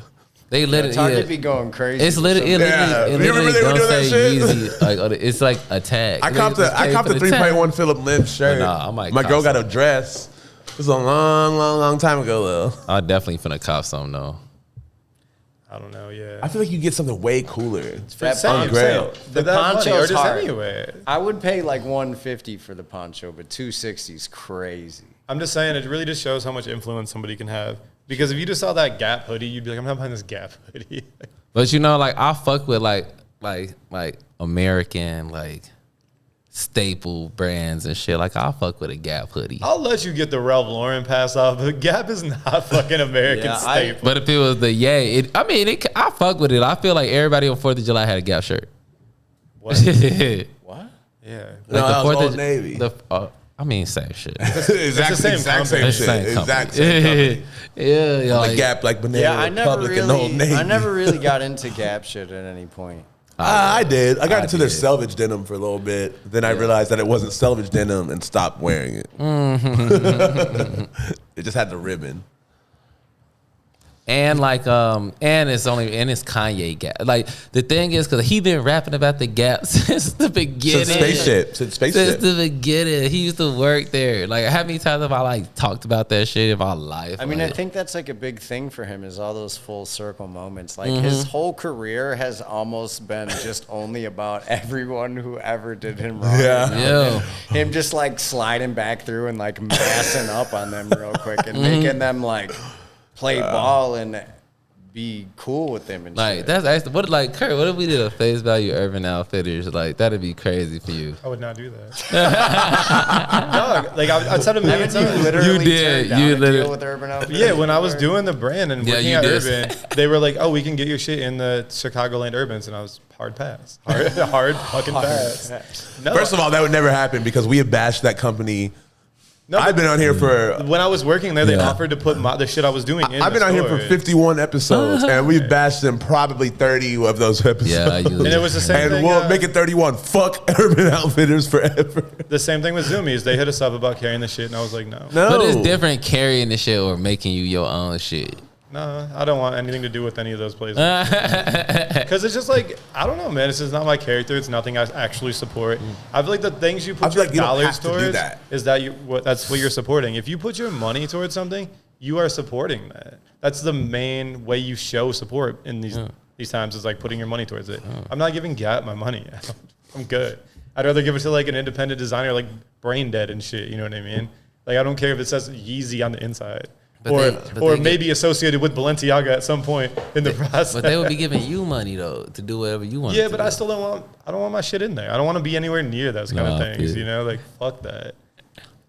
They literally, Target be going crazy. it's literally, it Yeah. literally, it You remember literally they were don't doing say that shit? Yeezy. Like, it's like a tag. I copped the 3.1 Phillip Lim shirt. Nah, I might My cop girl got a some. dress. It was a long time ago though. I definitely finna cop some though. I don't know, yeah. I feel like you get something way cooler. That Same, poncho- same. The For that money, poncho's or just hard. anywhere. I would pay like 150 for the poncho, but 260 is crazy. I'm just saying, it really just shows how much influence somebody can have. Because if you just saw that Gap hoodie, you'd be like, I'm not buying this Gap hoodie. But you know, like I fuck with like American like staple brands and shit. Like I fuck with a Gap hoodie. I'll let you get the Ralph Lauren pass off, but Gap is not fucking American Yeah, staple. But if it was the I fuck with it. I feel like everybody on 4th of July had a Gap shirt. What? like What? Yeah. No, that was 4th Old Navy. Same shit. exact same exact same company. shit. Same company. Exact same company. yeah, Like Gap, like Banana Yeah, I never Republic and Old Navy. really got into Gap shit at any point. I did. I got into their did. selvage denim for a little bit. Then I realized that it wasn't selvage denim and stopped wearing it. It just had the ribbon. And like and it's Kanye Gap. Like the thing is, because he been rapping about the Gap since the beginning. Since Since spaceship. the beginning, he used to work there. Like how many times have I like talked about that shit in my life? I mean, like, I think that's like a big thing for him is all those full circle moments. Like Mm-hmm. his whole career has almost been just only about everyone who ever did him wrong. Yeah. you know? And him just like sliding back through and like massing up on them real quick and making them like play ball and be cool with them and Like shit. that's actually what like Kurt. What if we did a face value Urban Outfitters? Like that'd be crazy for you. I would not do that. Dog, like I said a million Haven't you times. literally You did. turned down You a literally- deal with Urban Outfitters? Yeah, when I was doing the brand and Yeah, working you at did. Urban, they were like, "Oh, we can get your shit in the Chicagoland Urbans," and I was hard pass, hard fucking pass. No, First of all, that would never happen because we have bashed that company. no, I've been on here for. when I was working there, they Yeah. offered to put the shit I was doing in. I've been the on here for store. 51 episodes, and we've bashed them probably 30 of those episodes. Yeah, you- and it was the same And thing. we'll make it 31. Fuck Urban Outfitters forever. The same thing with Zoomies. They hit us up about carrying the shit, and I was like, no, No, But it's different carrying the shit or making you your own shit. no, I don't want anything to do with any of those places. Because it's just like, I don't know, man. It's just not my character. It's nothing I actually support. I feel like the things you I put feel your like you don't dollars have to do towards that. is that that's what you're supporting. If you put your money towards something, you are supporting that. That's the main way you show support in these times is like putting your money towards it. I'm not giving Gap my money. I'm good. I'd rather give it to like an independent designer like Brain Dead and shit. You know what I mean? Like I don't care if it says Yeezy on the inside. But Or they maybe associated with Balenciaga at some point in the process. But they would be giving you money though to do whatever you want. Yeah, to but do. I still don't want my shit in there. I don't want to be anywhere near those kind of Nah, things. yeah. You know, like fuck that.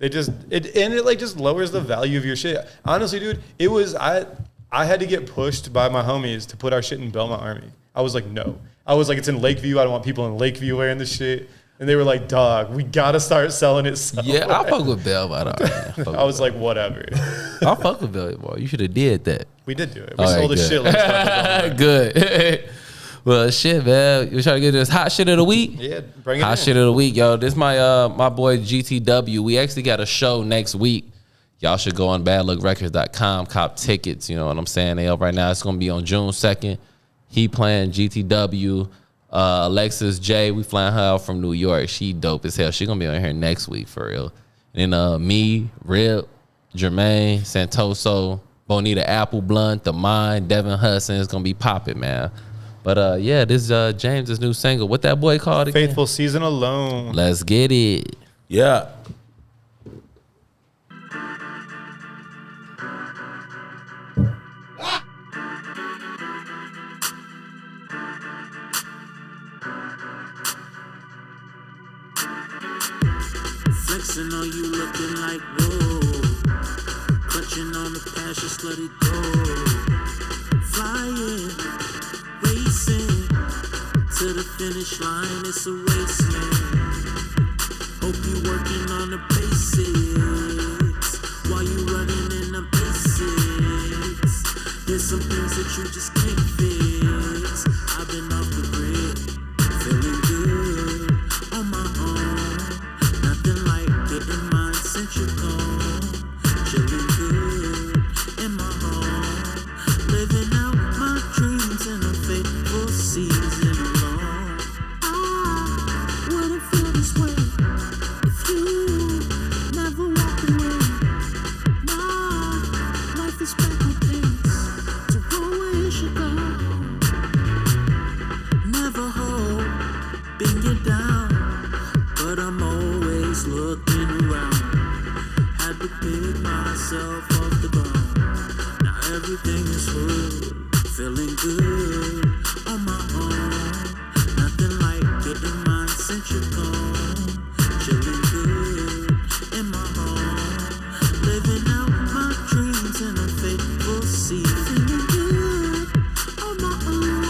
It like just lowers the value of your shit. Honestly, dude, it was I had to get pushed by my homies to put our shit in Belmont Army. I was like, no. I was like, it's in Lakeview. I don't want people in Lakeview wearing this shit. And they were like, dog, we gotta start selling it somewhere. Yeah, I fuck with Bell, but I was like, whatever. I fuck with Bell, boy. You should have did that. We did do it. We All right, sold the good. shit like fucking Good. Well, shit, man. You trying to get this hot shit of the week? Yeah, bring it Hot in. shit of the week, yo. This my my boy GTW. We actually got a show next week. Y'all should go on badlookrecords.com, cop tickets. You know what I'm saying? They up right now. It's gonna be on June 2nd. He playing GTW. Alexis J, we flying her out from New York. She dope as hell. She gonna be on here next week for real. And then me, Rip, Jermaine, Santoso, Bonita Apple Blunt, The Mind, Devin Hudson is gonna be popping, man. But yeah, this is James's new single. What that boy called again? Faithful Season Alone. Let's get it. Yeah. Flexing on you looking like whoa. Clutching on the past, just let it go. Flying, racing to the finish line, it's a wasteland. Hope you working on the basics while you running in the basics. There's some things that you just can't fix. I've been off the grid, feeling good on my own. Nothing like getting mine since you're gone. Chilling good in my home. Living out my dreams in a faithful season alone. I wouldn't feel this way if you never walked away. My life is back on pace to where it should go. Never hoping you're down, but I'm always looking around. Had to pick myself off the ground. Now everything is good, feeling good on my own. Nothing like getting mine since you're gone. Chilling good in my home. Living out my dreams in a faithful season. Feeling good on my own.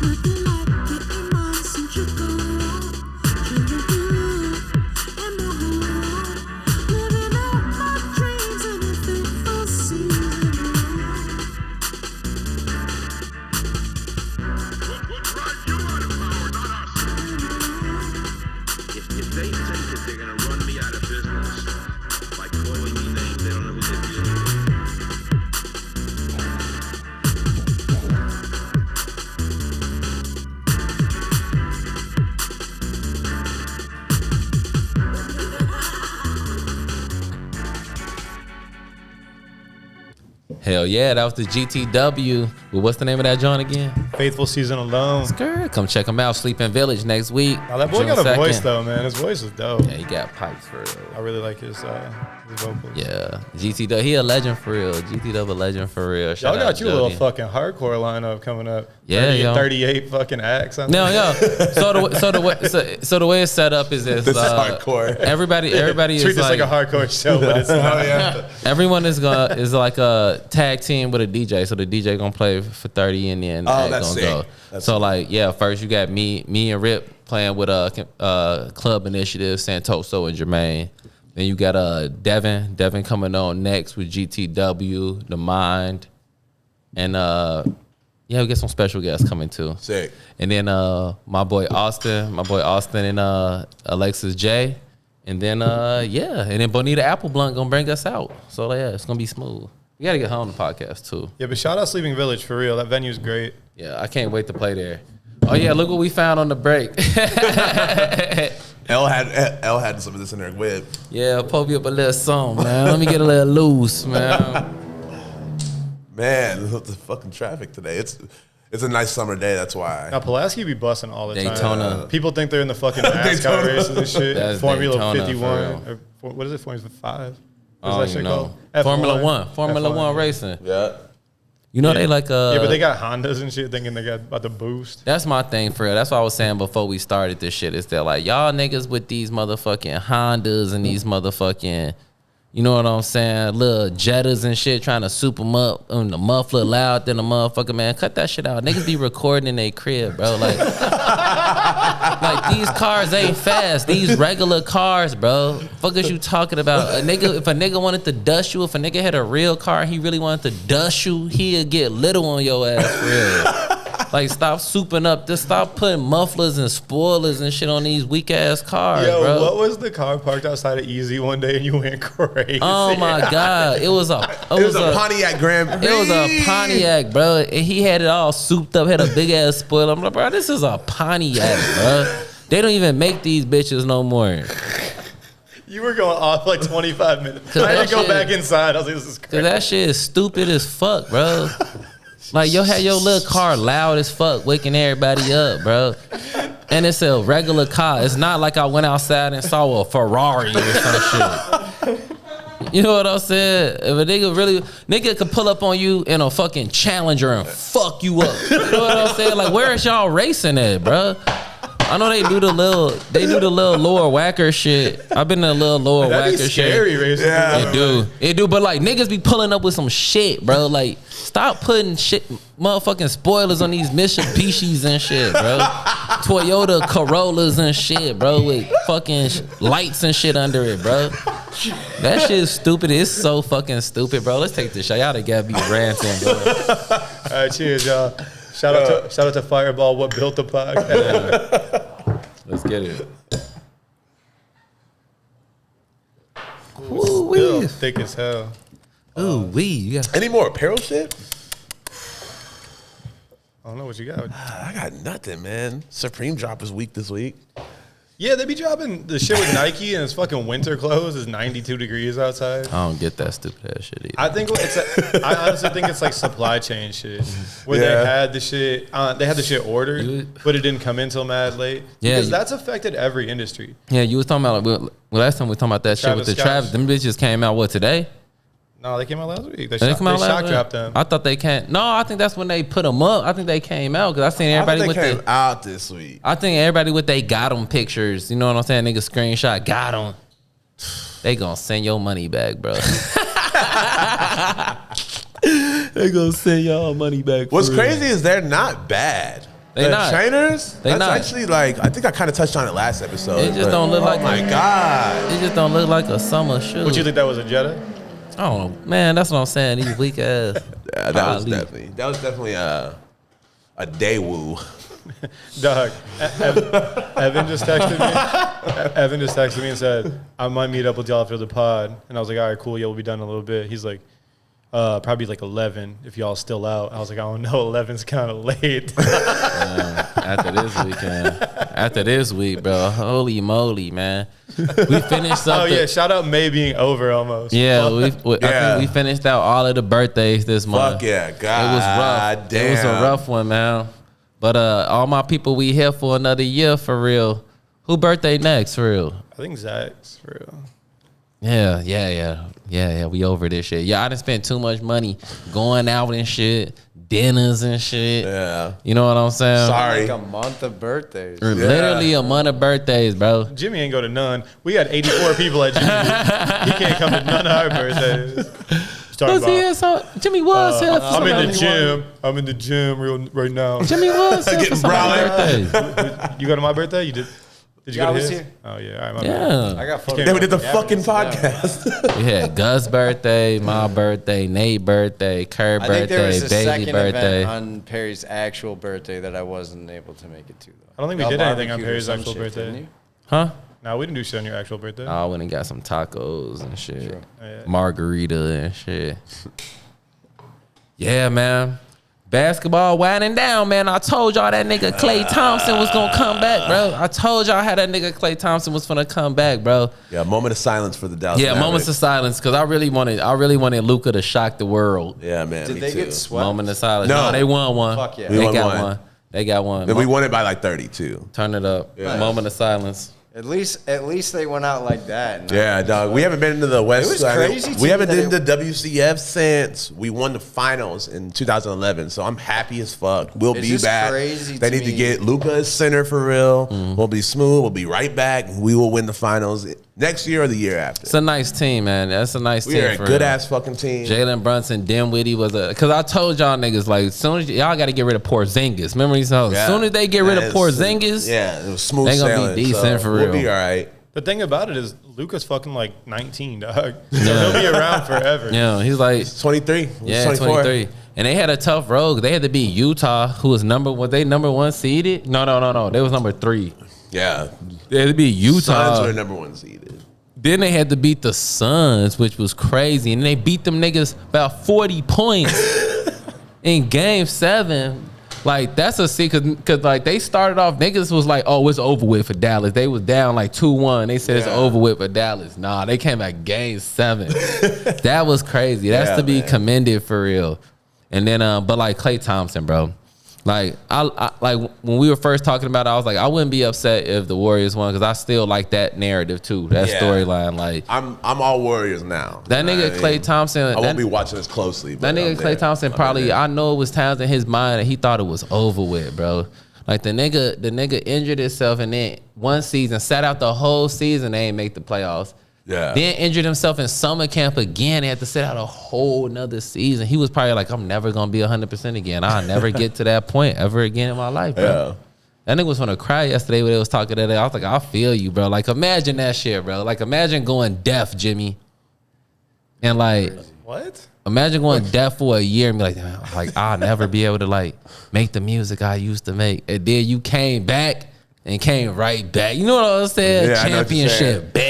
Nothing like getting mine since you're gone. Chilling good in my home. Living out my dreams in a faithful season. If they take the Hell yeah, that was the GTW. Well, what's the name of that joint again? Faithful Season Alone. Skirt. Come check him out. Sleeping Village next week. Now that boy June got a 2nd. voice though, man. His voice is dope. Yeah, he got pipes for real. I really like his vocals. Yeah, GTW. He a legend for real. GTW a legend for real. Shout Y'all got out you a little Jody. fucking hardcore lineup coming up. Yeah, 30 yo. 38 fucking acts. No, yeah. So the way it's set up is this. This is hardcore. Everybody Treat is this like a hardcore show, but it's not. Oh, yeah. everyone is like a tag team with a DJ. So the DJ gonna play for 30 and then Oh, act that's gonna sick. go. That's So sick. like first you got me and Rip playing with Club Initiative, Santoso and Jermaine. Then you got Devin coming on next with GTW, The Mind, and we get some special guests coming too. Sick. And then my boy Austin and Alexis J. And then and then Bonita Appleblunt gonna bring us out. So yeah, it's gonna be smooth. We gotta get her on the podcast too. Yeah, but shout out Sleeping Village for real. That venue's great. Yeah, I can't wait to play there. Oh yeah, look what we found on the break. L had some of this in her whip. Yeah, pop you up a little song, man. Let me get a little loose, man. Man, the fucking traffic today. It's a nice summer day. That's why. Now Pulaski be busting all the Daytona. time. People think they're in the fucking NASCAR Daytona. races and shit. That's Formula Daytona, 51. for Or what is it? Formula 5? I What don't is that even shit know. called? F1. Formula One F1. racing. Yeah. You know they like Yeah, but they got Hondas and shit thinking they got about to boost. That's my thing for real. That's what I was saying before we started this shit. Is that like y'all niggas with these motherfucking Hondas and these motherfucking, you know what I'm saying, little Jettas and shit, trying to soup them up and the muffler loud than the motherfucker, man. Cut that shit out. Niggas be recording in their crib, bro. Like, like these cars ain't fast. These regular cars, bro. Fuck is you talking about? If a nigga wanted to dust you, if a nigga had a real car and he really wanted to dust you, he'd get little on your ass for real. Like, stop souping up. Just stop putting mufflers and spoilers and shit on these weak ass cars, Yo, bro. what was the car parked outside of Easy one day and you went crazy? Oh my God! It was a Pontiac Grand Prix. It was a Pontiac, bro. And he had it all souped up. Had a big ass spoiler. I'm like, bro, this is a Pontiac, bro. They don't even make these bitches no more. You were going off like 25 minutes. I had that to go shit- back inside. I was like, this is Cause crazy. that shit is stupid as fuck, bro. Like, yo had your little car loud as fuck, waking everybody up, bro. And it's a regular car. It's not like I went outside and saw a Ferrari or some shit. You know what I'm saying? If a nigga could pull up on you in a fucking Challenger and fuck you up. You know what I'm saying? Like, where is y'all racing at, bro? I know they do the little lower whacker shit. I've been in a little lower That'd whacker be scary shit. racing. Yeah. It do, but like niggas be pulling up with some shit, bro. Like, stop putting shit, motherfucking spoilers on these Mitsubishis and shit, bro. Toyota Corollas and shit, bro, with fucking lights and shit under it, bro. That shit is stupid. It's so fucking stupid, bro. Let's take this shot. Y'all gotta be ranting, bro. All right, cheers, y'all. Shout out to Fireball, what built the podcast. Let's get it. Still thick as hell. Ooh, you got Any more apparel shit? I don't know what you got. I got nothing, man. Supreme drop was weak this week. Yeah, they be dropping the shit with Nike and it's fucking winter clothes. It's 92 degrees outside. I don't get that stupid ass shit either. I think I honestly think it's like supply chain shit where Yeah. they had the shit ordered, but it didn't come in till mad late. Yeah, Because that's affected every industry. Yeah, you was talking about like, last time we were talking about that shit with Travis the Travis. Scott. Them bitches came out today. No, they came out last week. They They come out last shock week? dropped them. I thought they came. No, I think that's when they put them up. I think they came out because I seen I think everybody they with came out this week. I think everybody with they got them pictures. You know what I'm saying? Nigga screenshot got them. They gonna send your money back, bro. They gonna send y'all money back. What's for real. crazy is they're not bad. They the not. trainers, They that's not. actually like, I think I kind of touched on it last episode. It just but- don't look like Oh my God. It just don't look like a summer shoe. What you think that was a Jetta? I don't know, man. That's what I'm saying. These weak ass. Yeah, that was definitely a day woo. Dog, Evan just texted me. Evan just texted me and said, I might meet up with y'all after the pod. And I was like, all right, cool. Yeah, we'll be done in a little bit. He's like, Probably like 11 if y'all still out. I was like, I don't know, 11's kind of late. After this week, bro. Holy moly, man. We finished up. Oh, yeah. Shout out May being over almost. Yeah, I think we finished out all of the birthdays this month. Fuck yeah. God it was rough. damn. It was a rough one, man. But all my people, we here for another year for real. Who birthday next for real? I think Zach's for real. Yeah. We over this shit. Yeah, I done spent too much money going out and shit, dinners and shit. Yeah. You know what I'm saying? Sorry. Like a month of birthdays. Literally a month of birthdays, bro. Jimmy ain't go to none. We had 84 people at Jimmy. He can't come to none of our birthdays. Jimmy was here. For I'm in the somebody. gym. I'm in the gym right now. Jimmy was here Getting for somebody's brolic. birthday. You go to my birthday? You did? Did you Yeah, go I to was his? here. Oh, yeah. All right, my bad. Yeah. I got photos. Then we did the Yeah, fucking sit down. podcast. We had Gus' birthday, my birthday, Nate's birthday, Kerr I think there was birthday, a Bailey second birthday. event on Perry's actual birthday that I wasn't able to make it to, though. I don't think we Y'all did anything on barbecued or Perry's some actual shit, birthday. didn't you? Huh? No, we didn't do shit on your actual birthday. I went and got some tacos and shit. Sure. Yeah. Margarita and shit. Yeah, man. Basketball winding down, man. I told y'all that nigga Klay Thompson was gonna come back, bro. I told y'all how that nigga Klay Thompson was gonna come back, bro. Yeah, moment of silence for the Dallas Yeah, Mavericks. moments of silence, because I really wanted Luka to shock the world. Yeah, man. Did me they too. get swept? Moment of silence. No. No, they won one. Fuck yeah. They We won got one. one. They got one. And we won it by like 32. Turn it up. Yeah. Moment of silence. At least they went out like that. Yeah, dog. We haven't been into the West. It was I mean, crazy to we me haven't that been to WCF since we won the finals in 2011. So I'm happy as fuck. We'll It's be just back. crazy They to need to me. get Luka as center for real. We'll be smooth. We'll be right back. We will win the finals next year or the year after. It's a nice team, man. That's a nice We team. are a for good real. ass fucking team. Jalen Brunson, Dinwiddie was because I told y'all niggas, like, as soon as y'all got to get rid of Porzingis. Remember these hoes? As soon as they get rid of Porzingis, yeah, it was smooth they gonna be sailing. decent for We'll real. be all right. The thing about it is Luka's fucking like 19, dog. So he'll be around forever. yeah, he's like, 23. yeah, 24. 23. And they had a tough road. They had to beat Utah, who was number one seeded? No. They was number 3. Yeah. They had to beat Utah. Suns were number 1 seeded. Then they had to beat the Suns, which was crazy. And they beat them niggas about 40 points in game 7. Like, that's a secret, because, like, they started off, niggas was like, oh, it's over with for Dallas. They was down, like, 2-1. They said it's over with for Dallas. Nah, they came back game 7. That was crazy. That's Yeah, to be man. commended for real. And then, but, like, Klay Thompson, bro. Like, I like when we were first talking about it, I was like, I wouldn't be upset if the Warriors won, because I still like that narrative, too. That Yeah. storyline. Like, I'm all Warriors now. that nigga Klay Thompson. I that, won't be watching this closely. That But nigga I'm Klay there. Thompson I'm probably, there. I know it was times in his mind that he thought it was over with, bro. Like, the nigga injured himself, and then one season, sat out the whole season, they ain't make the playoffs. Yeah. Then injured himself in summer camp again. They had to sit out a whole nother season. He was probably like, I'm never going to be 100% again. I'll never get to that point ever again in my life, bro. Yeah. That nigga was gonna cry yesterday when they was talking that day. I was like, I feel you, bro. Like, imagine that shit, bro. Like, imagine going deaf, Jimmy. And, like, What? imagine going deaf for a year and be like, "Damn, like, I'll never be able to, like, make the music I used to make." And then you came back and came right back. You know what I'm saying? Yeah, I know what you're Championship, bam.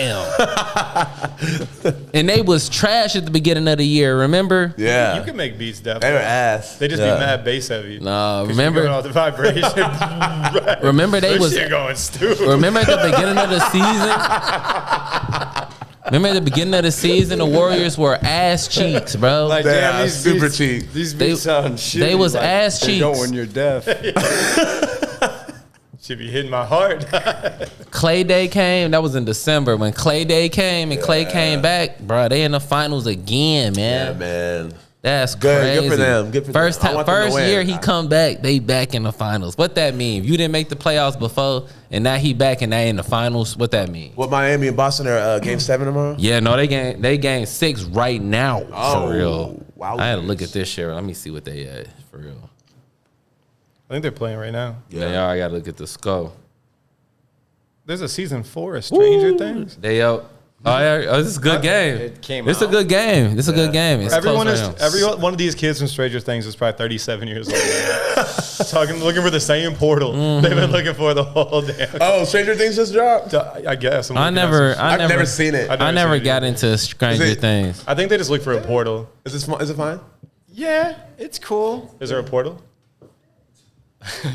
And they was trash at the beginning of the year, remember? Yeah. You can make beats deaf. They were ass. They just Yeah. be mad bass heavy. Nah, 'Cause remember- you going all the vibration. Remember they This was shit going stupid. Remember at the beginning of the season? Remember at the beginning of the season, the Warriors were ass cheeks, bro. Like, Yeah, damn, these super beats, cheap. These They- beats sound shitty. they was like, ass they don't cheeks. when you're deaf. Should be hitting my heart. Clay Day came. That was in December. When Clay Day came and Clay came back, bro, they in the finals again, Yeah, man. man. That's Good- crazy. good for them. Good for first them. I time, want them to first win. year he come back, they back in the finals. What that mean? If you didn't make the playoffs before, and now he back and they in the finals, what that mean? What, Miami and Boston are game 7 tomorrow? Yeah, no, they gain 6 right now. Oh, For real. wow. I had to look at this shit. Let me see what they at for real. I think they're playing right now. Yeah, I gotta look at the score. There's a season 4 of Stranger Things. They up. Oh, yeah, it's a good game. It came It's a out. good game. It's a good game. It's Everyone close is for him. every one of these kids from Stranger Things is probably 37 years old. Looking for the same portal they've been looking for the whole damn. Oh, Stranger Things just dropped. I guess. I've never seen it. I never got into Stranger Is it- Things. I think they just look for a portal. Is it fine? Yeah, it's cool. Is there a portal?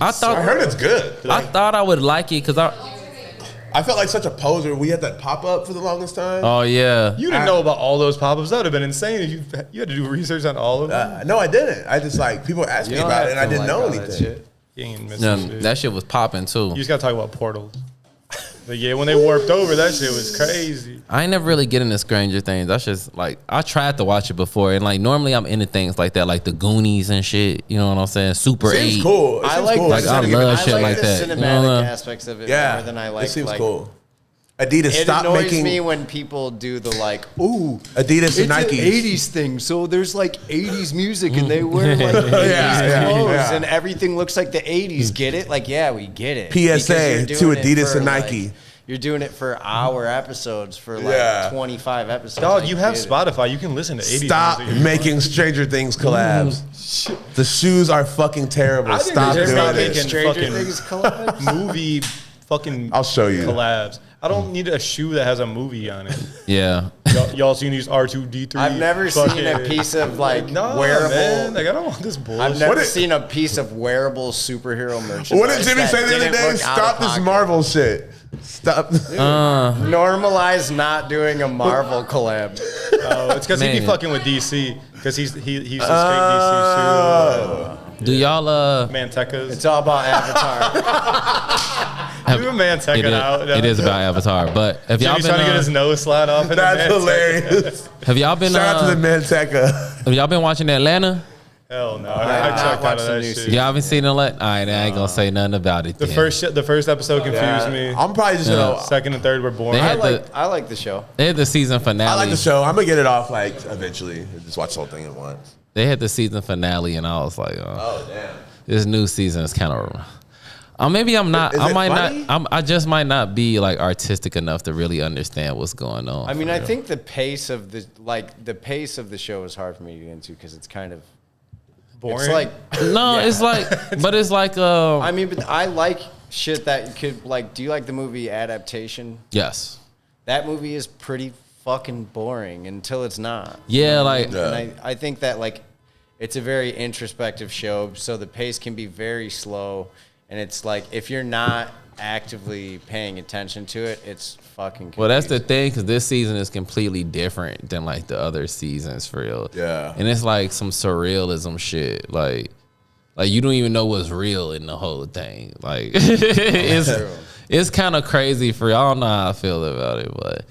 I thought I heard it's good. I thought I would like it because I felt like such a poser. We had that pop up for the longest time. oh yeah. You didn't know about all those pop-ups. That would have been insane if you had to do research on all of them. No, I didn't. I just like people asked me You don't about it, have and I to didn't like know all that anything. shit. You ain't missing shit. That shit was popping too. You just gotta talk about portals. But yeah, when they warped over, that shit was crazy. I ain't never really get into Stranger Things. That's just like I tried to watch it before, and like normally I'm into things like that, like the Goonies and shit. You know what I'm saying? Super Seems 8. cool. It I seems like cool. the Like, just I had to give love it- shit like the that. You cinematic know? aspects of it Yeah, more than I like. it seems like, cool. Adidas, It stop annoys making me when people do the like, ooh, Adidas and it's Nikes. an 80s thing, so there's like 80s music and they wear like 80s yeah, clothes yeah. and everything looks like the 80s. Get it? Like, yeah, we get it. PSA Because you're to doing it Adidas for, and like, Nike. you're doing it for hour episodes for like Yeah. 25 episodes. Dog, I you have get it. Spotify. You can listen to 80s Stop music. making Stranger Things collabs. The shoes are fucking terrible. I think Stop they're doing just not it. making Stranger fucking Things collabs? movie fucking I'll show you. collabs. I don't need a shoe that has a movie on it. Yeah. Y'all seen these R2D3? I've never seen a piece of like No, wearable. man. Like I don't want this bullshit. I've never What it- seen a piece of wearable superhero merchandise. What did Jimmy that say the other didn't day? look out Stop of this pocket. Marvel shit. Stop. Normalize not doing a Marvel collab. Oh, it's because he be Man. fucking with DC. Because he's the skate DC Do y'all shoe. Mantecas. It's all about Avatar. Do a Manteca out. it is about Avatar, but have y'all Jimmy's been trying to get his nose slide off. In That's the Manteca. hilarious. have y'all been Shout out to the Manteca. have y'all been watching Atlanta? Hell no. have I not checked out watched of the that new shit. season. Y'all haven't seen Atlanta? All right, I ain't gonna say nothing about it. The then. first episode confused me. I'm probably just gonna. Second and third were boring. They had I like the show. They had the season finale. I like the show. I'm gonna get it off like eventually. Just watch the whole thing at once. They had the season finale, and I was like, Oh damn. this new season is kind of. Maybe I'm not. Is I it might funny? not. I just might not be like artistic enough to really understand what's going on. I mean, for I real. think the pace of the show is hard for me to get into because it's kind of boring. It's like no, it's like, but it's like, I mean, but I like shit that could like. Do you like the movie Adaptation? yes, That movie is pretty fucking boring until it's not. yeah, like And I think that like it's a very introspective show, so the pace can be very slow. And it's like if you're not actively paying attention to it, it's fucking confusing. well, that's the thing because this season is completely different than like the other seasons for real. Yeah. and it's like some surrealism shit, like you don't even know what's real in the whole thing. Like it's kind of crazy for y'all. I don't know how I feel about it, but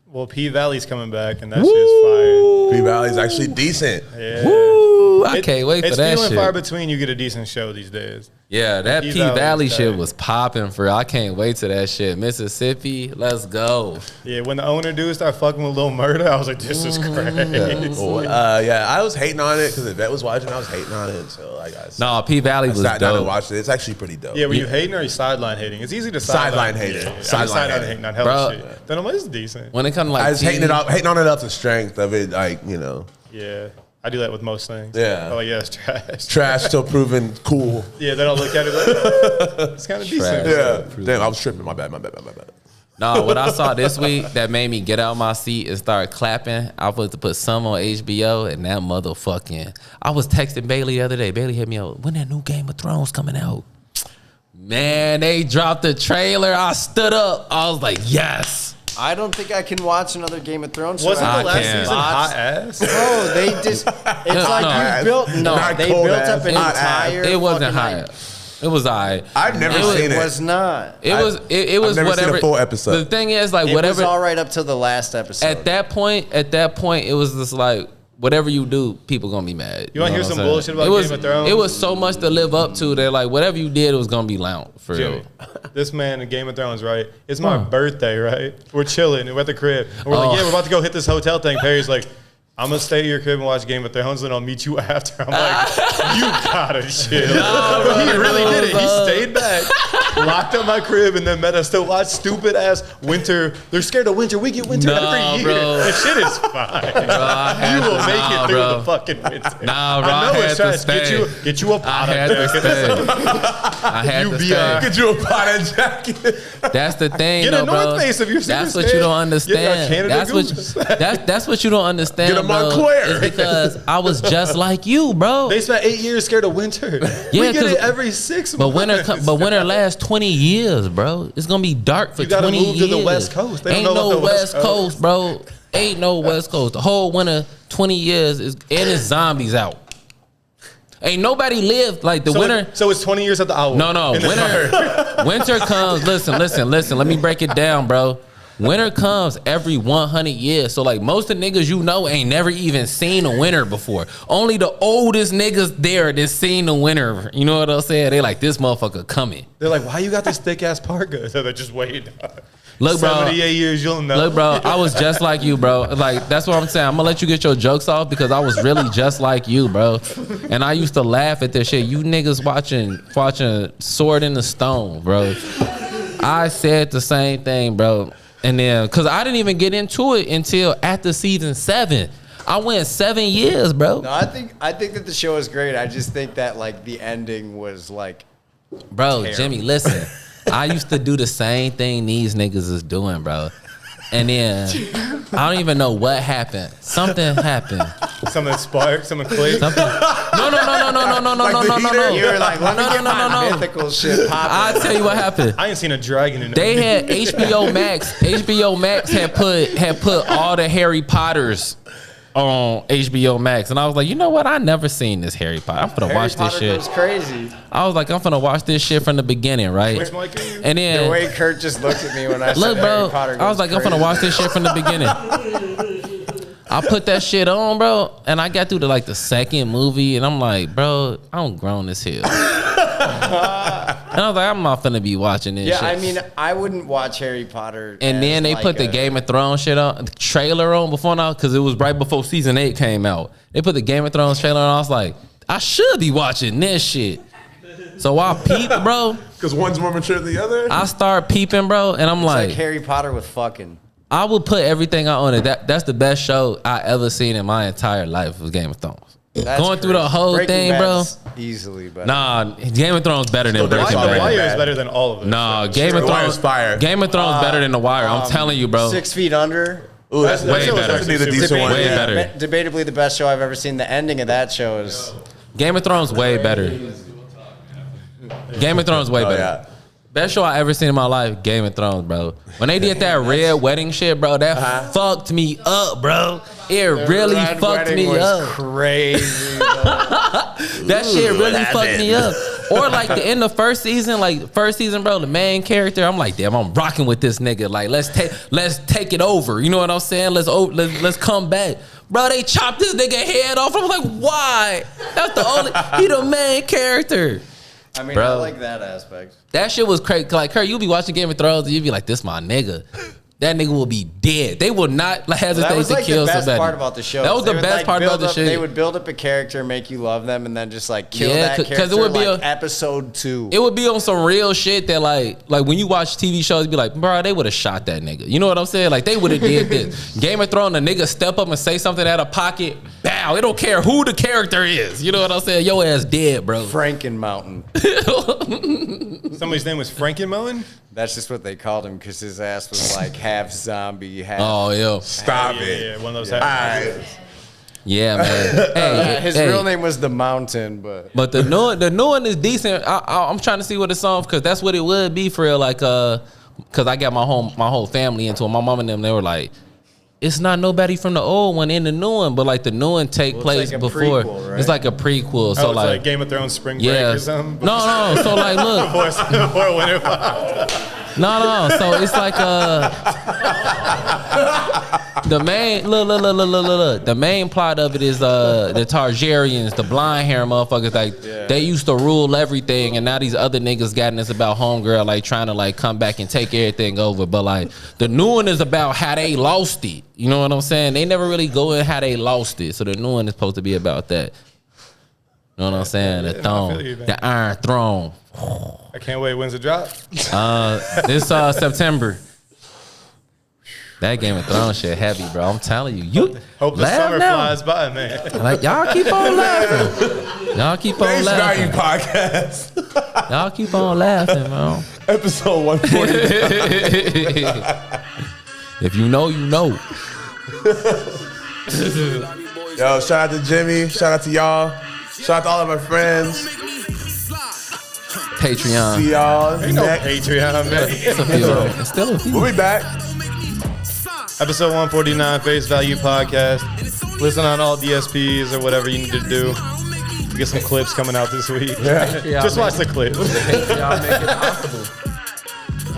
well, P Valley's coming back, and that shit's P Valley's actually decent. fire. Yeah. woo, I can't wait for It's that feeling shit. far between. You get a decent show these days. Yeah, that P P Valley Valley is shit tight. was popping for real. I can't wait to that shit. Mississippi, let's go. Yeah, when the owner dude started fucking with Lil Murda, I was like, this is crazy. Oh, yeah, I was hating on it because Yvette was watching. I was hating on it, so I got. No, P Valley I was sat down and dope. watched it. It's actually pretty dope. Yeah, were you hating or are you sideline hating? It's easy to Sideline hating. Yeah, Sideline sideline hating. hating on hella Bro. shit. Then I'm like, it's decent. When it comes to like I was hating TV, on it up the strength of it, like Yeah, I do that with most things. Yeah. I'm like, yeah, it's trash. trash still proven cool. Yeah, then I'll look at it like, it's kind of decent. Trash. Yeah, damn, I was tripping. My bad. no, what I saw this week that made me get out of my seat and start clapping. I was to put some on HBO and that motherfucking. I was texting Bailey the other day. Bailey hit me up. When that new Game of Thrones coming out? Man, they dropped the trailer. I stood up. I was like, yes. I don't think I can watch another Game of Thrones. Wasn't I the last can't. season hot ass? Bro, they just. It's like no. you built. No, Not they cold built ass, up an hot ass. entire. It wasn't fucking, high. It was alright. I've never It was- seen It it. was not. It was. It was I've never seen whatever. a full episode. The thing is, like, It whatever. was all right up to the last episode. At that point, it was just like whatever you do, people gonna be mad. You wanna hear know what some I'm saying? bullshit about it was, Game of Thrones? It was so much to live up to that like whatever you did, it was gonna be loud for Jimmy, real. this man in Game of Thrones, right? It's my birthday, right? We're chilling. We're at the crib. And we're like, yeah, we're about to go hit this hotel thing. Perry's like, I'm gonna stay at your crib and watch Game of Thrones, and I'll meet you after. I'm like, you gotta chill. He really did it. He stayed back, locked up my crib, and then met us to watch stupid ass winter. They're scared of winter. We get winter every year. Bro. The shit is fine. You will make it through the fucking winter. Nah, bro. I know it's trash. Get you a pot jacket. I had to stay. Get you a pot jacket. That's the thing, Get though, a bro. North Face if you're That's serious, what you man. don't understand. Get a Canada That's what you don't understand. Get a bro, Montclair. is because I was just like you, bro. They spent 8 years scared of winter. Yeah, we get it every 6 But months. winter lasts 20 years, bro. It's gonna be dark for You gotta 20 move years. to the West Coast. They don't Ain't know no about the West West Coast, bro. Ain't no West Coast. The whole winter, 20 years is and it's zombies out. Ain't nobody lived like the winter. So it's 20 years at the hour. No. in the car. Winter comes. Listen. Let me break it down, bro. Winter comes every 100 years. So like most of the niggas you know ain't never even seen a winter before. Only the oldest niggas there that seen the winter. You know what I'm saying? They like, this motherfucker coming. They're like, why you got this thick ass parka? So they're just waiting. Look, bro. 78 years, you'll know. Look, bro, I was just like you, bro. Like, that's what I'm saying. I'm gonna let you get your jokes off because I was really just like you, bro. And I used to laugh at this shit. You niggas watching Sword in the Stone, bro. I said the same thing, bro. And then, cause I didn't even get into it until after season 7. I went 7 years, bro. No, I think that the show is great. I just think that like the ending was like, Bro, terrible. Jimmy, listen. I used to do the same thing these niggas is doing, bro. And then I don't even know what happened. Something happened. Something sparked, something clicked. Something. No. you were like, let me get my mythical shit popping. I'll tell you what happened. I ain't seen a dragon in They had HBO Max. HBO Max had put all the Harry Potters on HBO Max, and I was like, you know what? I never seen this Harry Potter. I'm finna watch this shit. Was crazy. I was like, I'm finna watch this shit from the beginning, right? Which mic are you? And then The way Kurt just looked at me when I look, said bro, Harry Potter I was like, I'm finna watch this shit from the beginning. I put that shit on, bro, and I got through to like the second movie, and I'm like, bro, I'm grown as hell. And I was like, I'm not finna be watching this shit. Yeah, I mean, I wouldn't watch Harry Potter. And then they like put the Game of Thrones shit on, the trailer on before now, because it was right before season 8 came out. They put the Game of Thrones trailer on. I was like, I should be watching this shit. So I peep, bro. Because one's more mature than the other. I start peeping, bro, and I'm It's like like Harry Potter with fucking. I would put everything out on it. That's the best show I ever seen in my entire life was Game of Thrones. That's Going through the whole Breaking thing, bro. Bad's easily, but Nah, Game of Thrones better than Breaking The Bad. Wire is better than all of them. Nah, Game of The Wire's Thrones fire. Game of Thrones better than The Wire. I'm telling you, bro. 6 Feet Under. Ooh, that's Way show was better. actually Need a super decent good. one. Way Yeah. better. Debatably the best show I've ever seen. The ending of that show is. Game of Thrones way better. Game of Thrones way Oh, better. yeah. Best show I ever seen in my life, Game of Thrones, bro. When they did that red wedding shit, bro, that fucked me up, bro. It really Red fucked Wedding me was up. Crazy. That shit really fucked me up. Or like in the first season, bro, the main character, I'm like, damn, I'm rocking with this nigga. Like, let's take it over. You know what I'm saying? Let's come back. Bro, they chopped this nigga head off. I'm like, why? That's the only he the main character. I mean, Bro. I like that aspect. That shit was crazy. Like, Kurt, you be watching Game of Thrones and you be like, this my nigga. That nigga will be dead. They will not hesitate That was like to kill the best somebody. part about the show. That was They the would, best like, part build about the up- shit. They would build up a character, make you love them, and then just like kill Yeah, that 'cause character. it would be like a- episode 2. It would be on some real shit that like when you watch TV shows, you be like, bro, they would have shot that nigga. You know what I'm saying? Like they would have did this. Game of Thrones, the nigga step up and say something out of pocket, bow. It don't care who the character is. You know what I'm saying? Your ass dead, bro. Franken Mountain. Somebody's name was Frankenmelon? That's just what they called him because his ass was like half zombie, half. Oh, yo. Stop Yeah, it. yeah, one of those. All right. Yeah, man. Hey, His hey. real name was the Mountain, but The new one is decent. I'm trying to see what it's on because that's what it would be for real. Like, cause I got my whole family into it. My mom and them, they were like, it's not nobody from the old one in the new one, but like the new one take Well, it's place like a before. prequel, right? It's like a prequel. Oh, So it's like, like Game of Thrones Spring Break yeah. or something? No. So like, look. Before Winter. No. So it's like the main look. The main plot of it is the Targaryens, the blonde hair motherfuckers. Like They used to rule everything, and now these other niggas got this about homegirl, like trying to like come back and take everything over. But like the new one is about how they lost it. You know what I'm saying? They never really go in how they lost it. So the new one is supposed to be about that. You know what I'm saying? The throne, the Iron Throne. I can't wait. When's the drop? This September. That Game of Thrones shit heavy, bro. I'm telling you. You Hope the summer flies by, man. Like y'all keep on laughing. Y'all keep on laughing. Podcast. Y'all keep on laughing, man. Episode 140. If you know, you know. Yo, shout out to Jimmy. Shout out to y'all. Shout out to all of my friends. Patreon. See y'all Ain't no next. Patreon, man. It's a few. It's still a few. We'll be back. Episode 149, Face Value Podcast. Listen on all DSPs or whatever you need to do. Get some clips coming out this week. Yeah. Just watch the clips. Patreon make it possible.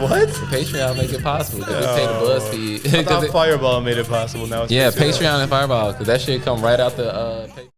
What? The Patreon make it possible. They pay the BuzzFeed. I thought Fireball made it possible. Now it's Yeah, Patreon. Patreon and Fireball, because that shit come right out the Patreon.